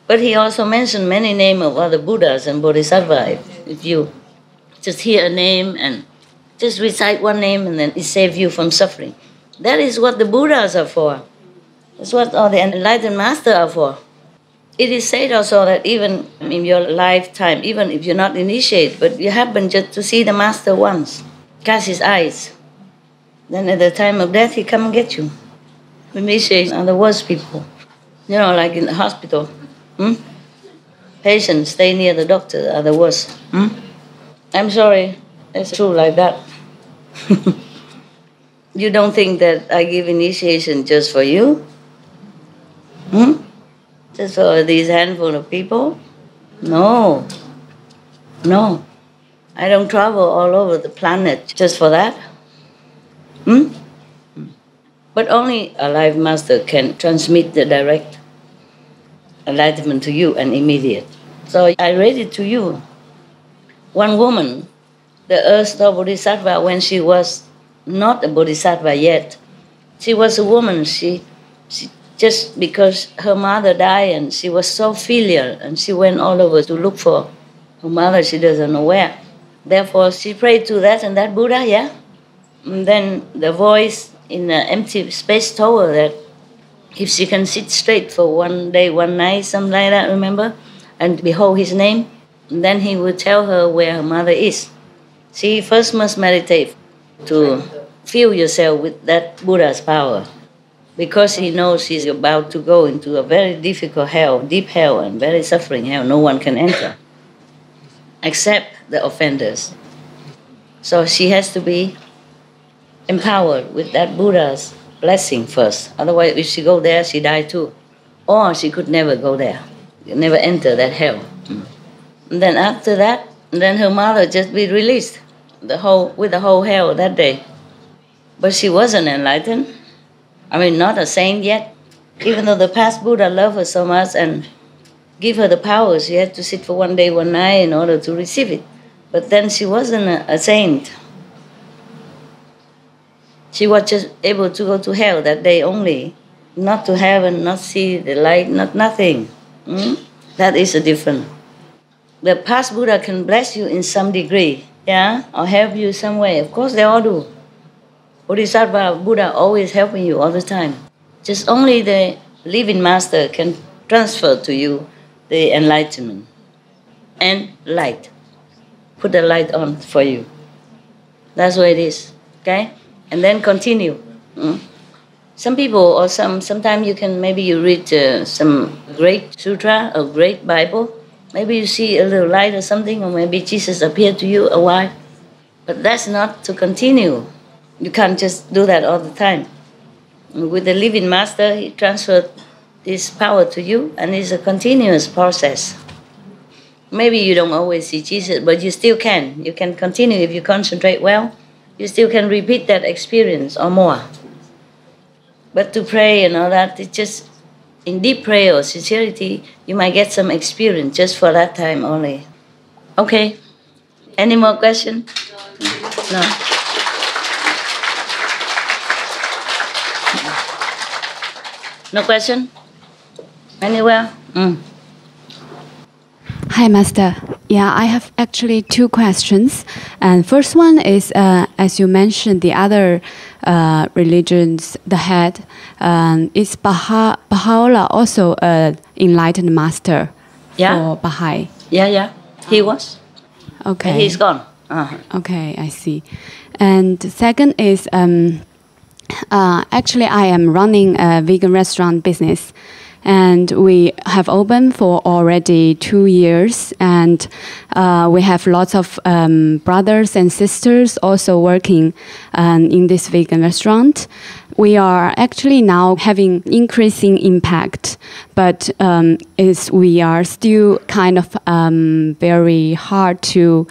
But he also mentioned many names of other Buddhas and bodhisattvas. If you just hear a name and just recite one name and then it saves you from suffering. That is what the Buddhas are for. That's what all the enlightened masters are for. It is said also that even in your lifetime, even if you're not initiated, but you happen just to see the master once, cast his eyes, Then at the time of death, he come and get you. Initiation are the worst people. You know, like in the hospital. Patients stay near the doctor are the worst. I'm sorry, it's true like that. You don't think that I give initiation just for you? Just for these handful of people? No. No. I don't travel all over the planet just for that. But only a life master can transmit the direct enlightenment to you and immediate. So I read it to you. One woman, the Earth-star Bodhisattva, when she was not a Bodhisattva yet, she was a woman. She just because her mother died and she was so filial and she went all over to look for her mother, she doesn't know where. Therefore, she prayed to that and that Buddha, yeah? And then the voice in the empty space told her that if she can sit straight for one day, one night, something like that, remember? And behold his name, and then he will tell her where her mother is. She first must meditate to fill yourself with that Buddha's power, because he knows she's about to go into a very difficult hell, deep hell, and very suffering hell. No one can enter, except the offenders. So she has to be empowered with that Buddha's blessing first. Otherwise, if she go there, she die too. Or she could never go there, never enter that hell. And then after that, then her mother just be released with the whole hell that day. But she wasn't enlightened. I mean, not a saint yet. Even though the past Buddha loved her so much and give her the power, she had to sit for one day, one night in order to receive it. But then she wasn't a saint. She was just able to go to hell that day only, not to heaven, not see the light, not nothing. That is a difference. The past Buddha can bless you in some degree, yeah, or help you some way. Of course, they all do. Bodhisattva Buddha always helping you all the time. Just only the living master can transfer to you the enlightenment and light. Put the light on for you. That's what it is, okay? And then continue. Some people or sometimes you can, maybe you read some great sutra or great Bible. Maybe you see a little light or something, or maybe Jesus appeared to you a while. But that's not to continue. You can't just do that all the time. With the living master, he transferred this power to you, and it's a continuous process. Maybe you don't always see Jesus, but you still can. You can continue if you concentrate well. You still can repeat that experience or more. But to pray and all that, it's just in deep prayer or sincerity, you might get some experience just for that time only. Okay. Any more questions? No. No question? Anywhere? Hi, Master. Yeah, I have actually two questions. And first one is, as you mentioned, the other religions, the head, is Baha'u'llah also an enlightened master for Baha'i? Yeah. He was. Okay. And he's gone. Okay, I see. And the second is, actually, I am running a vegan restaurant business. And we have opened for already 2 years, and we have lots of brothers and sisters also working in this vegan restaurant. We are actually now having increasing impact, but we are still kind of very hard to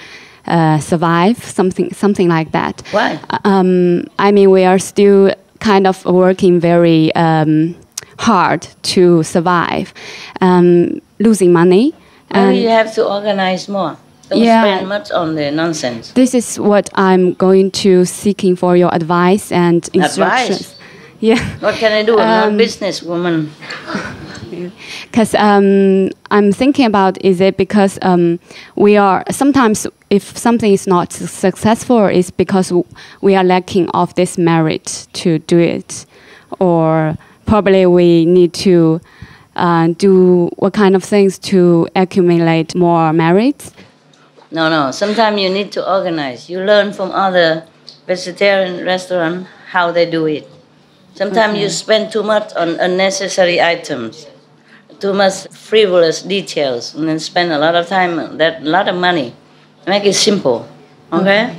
survive, something like that. Why? I mean, we are still kind of working very hard to survive, losing money. Maybe you have to organize more. Don't spend much on the nonsense. This is what I'm going to seeking for your advice and instructions. Advice? Yeah. What can I do? I'm not a businesswoman. Because I'm thinking about, is it because we are sometimes, if something is not successful, it's because we are lacking of this merit to do it, or probably we need to do what kind of things to accumulate more merits? No. Sometimes you need to organize. You learn from other vegetarian restaurants how they do it. Sometimes you spend too much on unnecessary items, too much frivolous details, and then spend a lot of time on that, a lot of money. Make it simple, okay?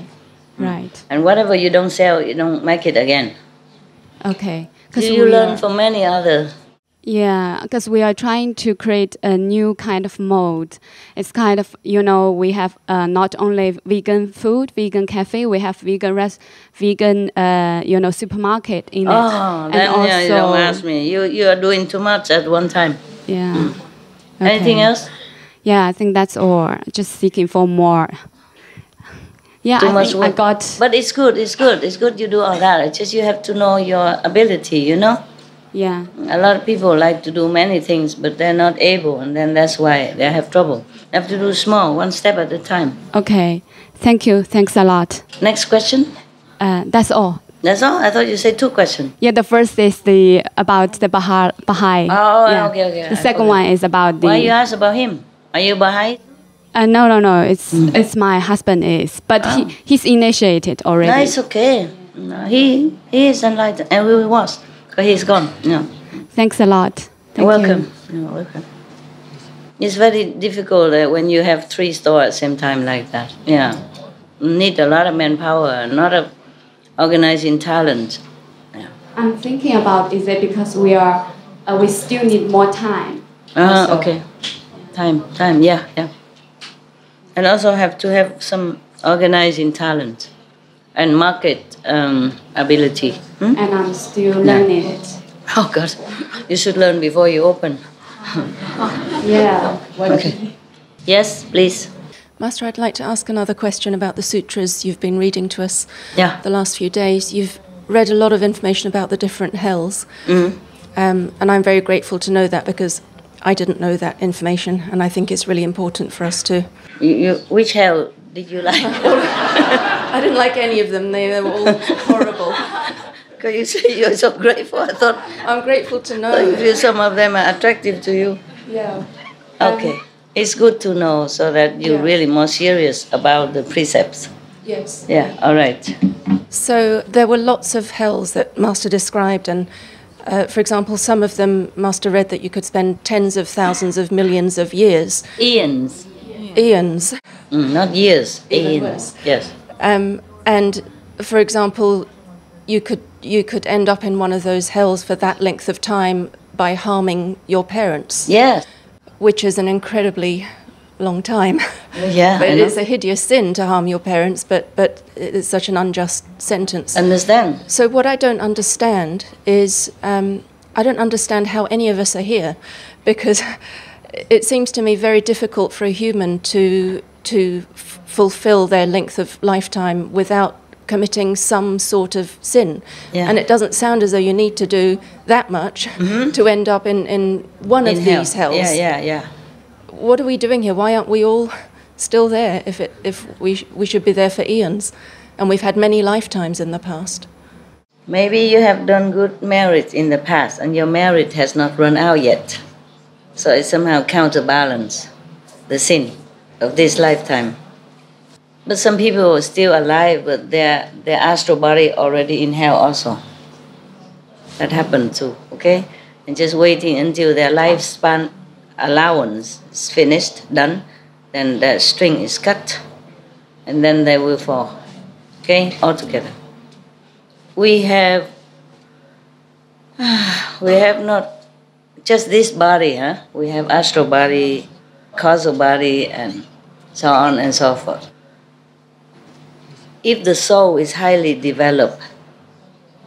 Right. And whatever you don't sell, you don't make it again. Okay. You learn from many others. Yeah, because we are trying to create a new kind of mode. It's kind of, we have not only vegan food, vegan cafe, we have vegan supermarket in it. Oh, then and you don't ask me. You are doing too much at one time. Yeah. Okay. Anything else? Yeah, I think that's all. Just seeking for more. Yeah, I think I got... But it's good, it's good you do all that. It's just you have to know your ability, Yeah. A lot of people like to do many things, but they're not able, and then that's why they have trouble. You have to do small, one step at a time. Okay. Thank you. Thanks a lot. Next question? That's all. That's all? I thought you said 2 questions. Yeah, the first is about the Baha'i. Oh, yeah. okay. The second one is about the... Why you ask about him? Are you Baha'i? No. It's my husband is, but he's initiated already. No, it's okay. No, he is enlightened, and we was. But he's gone. No. Thanks a lot. You're welcome. You're welcome. It's very difficult when you have 3 stores at the same time like that. Yeah. You need a lot of manpower, a lot of organizing talent. Yeah. I'm thinking about, is it because we still need more time? Okay. Time, yeah. And also have to have some organizing talent and market ability. And I'm still learning it. Oh God, you should learn before you open. Yeah. Okay. Yes, please. Master, I'd like to ask another question about the sutras you've been reading to us the last few days. You've read a lot of information about the different hells. And I'm very grateful to know that because I didn't know that information, and I think it's really important for us to... Which hell did you like? I didn't like any of them. They were all horrible. Because you say you're so grateful. I thought... I'm grateful to know. Some of them are attractive to you. Yeah. Okay. It's good to know so that you're really more serious about the precepts. Yes. Yeah, all right. So there were lots of hells that Master described, and for example, some of them, Master read that you could spend tens of thousands of millions of years. Eons. Eons. Not years. Eons. Yes. And for example, you could end up in one of those hells for that length of time by harming your parents. Yes. Which is an incredibly long time. Yeah. But it's a hideous sin to harm your parents, but it's such an unjust sentence. Understand. So what I don't understand is, I don't understand how any of us are here, because it seems to me very difficult for a human to fulfill their length of lifetime without committing some sort of sin. Yeah. And it doesn't sound as though you need to do that much to end up in one of these hells. Yeah. What are we doing here? Why aren't we all still there if we should be there for eons? And we've had many lifetimes in the past. Maybe you have done good merit in the past and your merit has not run out yet. So it somehow counterbalance the sin of this lifetime. But some people are still alive, but their astral body already in hell also. That happened too, okay? And just waiting until their lifespan allowance is finished, done, then the string is cut, and then they will fall, okay, all together. We have not just this body, we have astral body, causal body, and so on and so forth. If the soul is highly developed,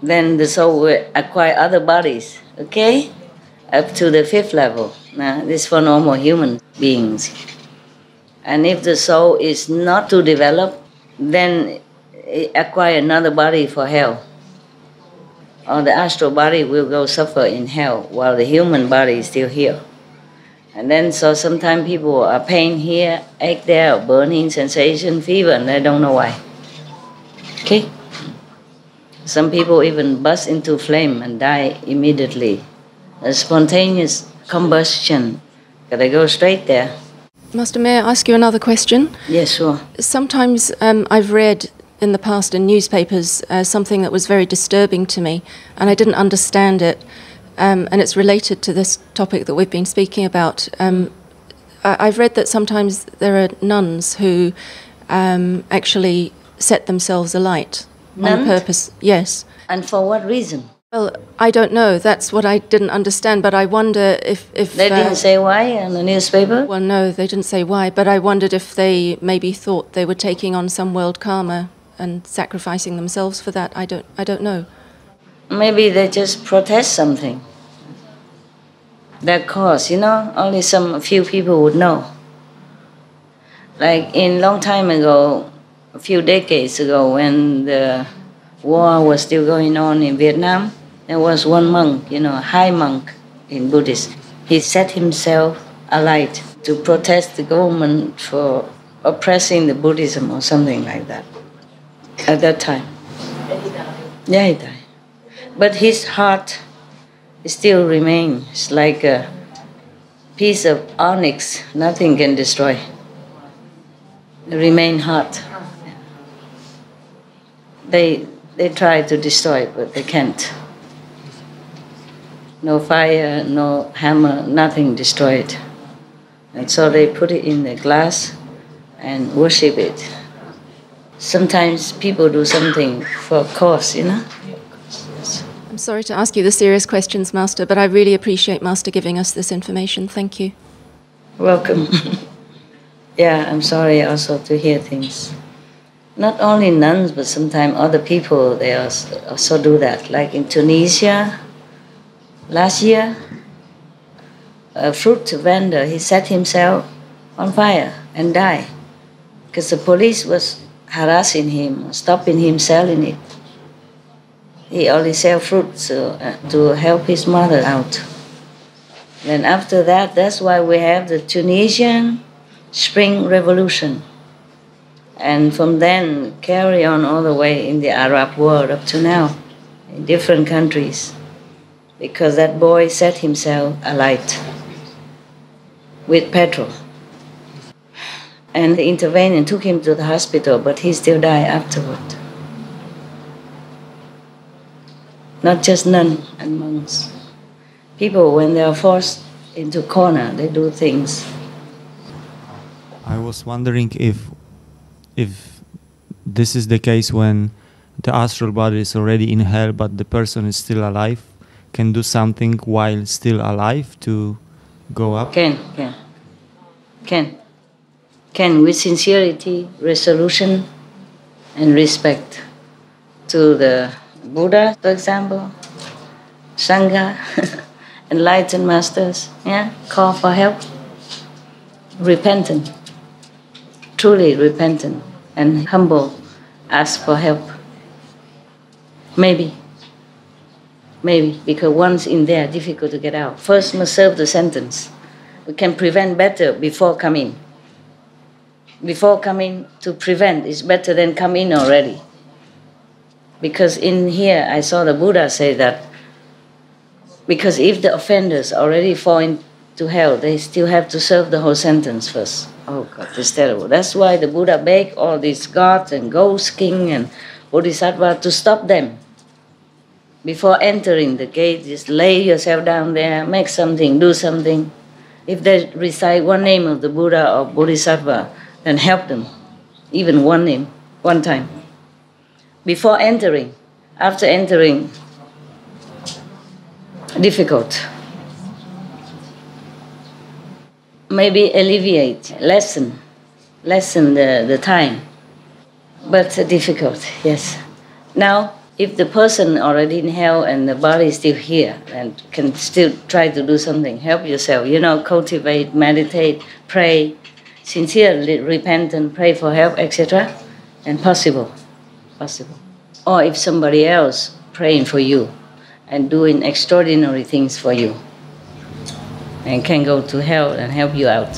then the soul will acquire other bodies, okay? Up to the 5th level. Now, this is for normal human beings. And if the soul is not too developed, then it acquire another body for hell. Or the astral body will go suffer in hell while the human body is still here. And then so sometimes people are pain here, ache there, burning sensation, fever, and they don't know why. Okay? Some people even burst into flame and die immediately. A spontaneous combustion. They go straight there. Master, may I ask you another question? Yes, sure. Sometimes I've read in the past in newspapers something that was very disturbing to me, and I didn't understand it. And it's related to this topic that we've been speaking about. I've read that sometimes there are nuns who actually set themselves alight on purpose. Yes. And for what reason? Well, I don't know. That's what I didn't understand. But I wonder if they didn't say why in the newspaper? Well, no, they didn't say why. But I wondered if they maybe thought they were taking on some world karma and sacrificing themselves for that. I don't know. Maybe they just protest something. Their cause, only a few people would know. Like in long time ago, a few decades ago, when the war was still going on in Vietnam, there was one monk, a high monk in Buddhist. He set himself alight to protest the government for oppressing the Buddhism or something like that at that time. And he died. Yeah, he died. But his heart still remains. It's like a piece of onyx, nothing can destroy. It remains hard. They try to destroy it, but they can't. No fire, no hammer, nothing destroyed it. And so they put it in the glass and worship it. Sometimes people do something for a cause, I'm sorry to ask you the serious questions, Master, but I really appreciate Master giving us this information. Thank you. Welcome. Yeah, I'm sorry also to hear things. Not only nuns, but sometimes other people, they also do that. Like in Tunisia, last year, a fruit vendor, he set himself on fire and died because the police was harassing him, stopping him selling it. He only sell fruits to help his mother out. Then after that, that's why we have the Tunisian Spring Revolution. And from then, carry on all the way in the Arab world up to now, in different countries. Because that boy set himself alight with petrol. And they intervened and took him to the hospital, but he still died afterward. Not just nuns and monks. People, when they are forced into corner, they do things. I was wondering if this is the case when the astral body is already in hell, but the person is still alive, can do something while still alive to go up? Can, with sincerity, resolution, and respect to the Buddha, for example, Sangha, enlightened masters, call for help, repentant, truly repentant, and humble, ask for help. Maybe, because once in there, difficult to get out. First must serve the sentence. We can prevent better before coming. Before coming, to prevent is better than come in already. Because in here, I saw the Buddha say that, because if the offenders already fall into hell, they still have to serve the whole sentence first. Oh God, it's terrible. That's why the Buddha begged all these gods and ghost king and bodhisattva to stop them. Before entering the gate, just lay yourself down there, make something, do something. If they recite one name of the Buddha or bodhisattva, then help them. Even one name, one time. Before entering, after entering, difficult. Maybe alleviate, lessen the time. But difficult, yes. Now, if the person already in hell and the body is still here and can still try to do something, help yourself, cultivate, meditate, pray, sincerely repentant, pray for help, etc., and possible. Or if somebody else praying for you and doing extraordinary things for you and can go to hell and help you out.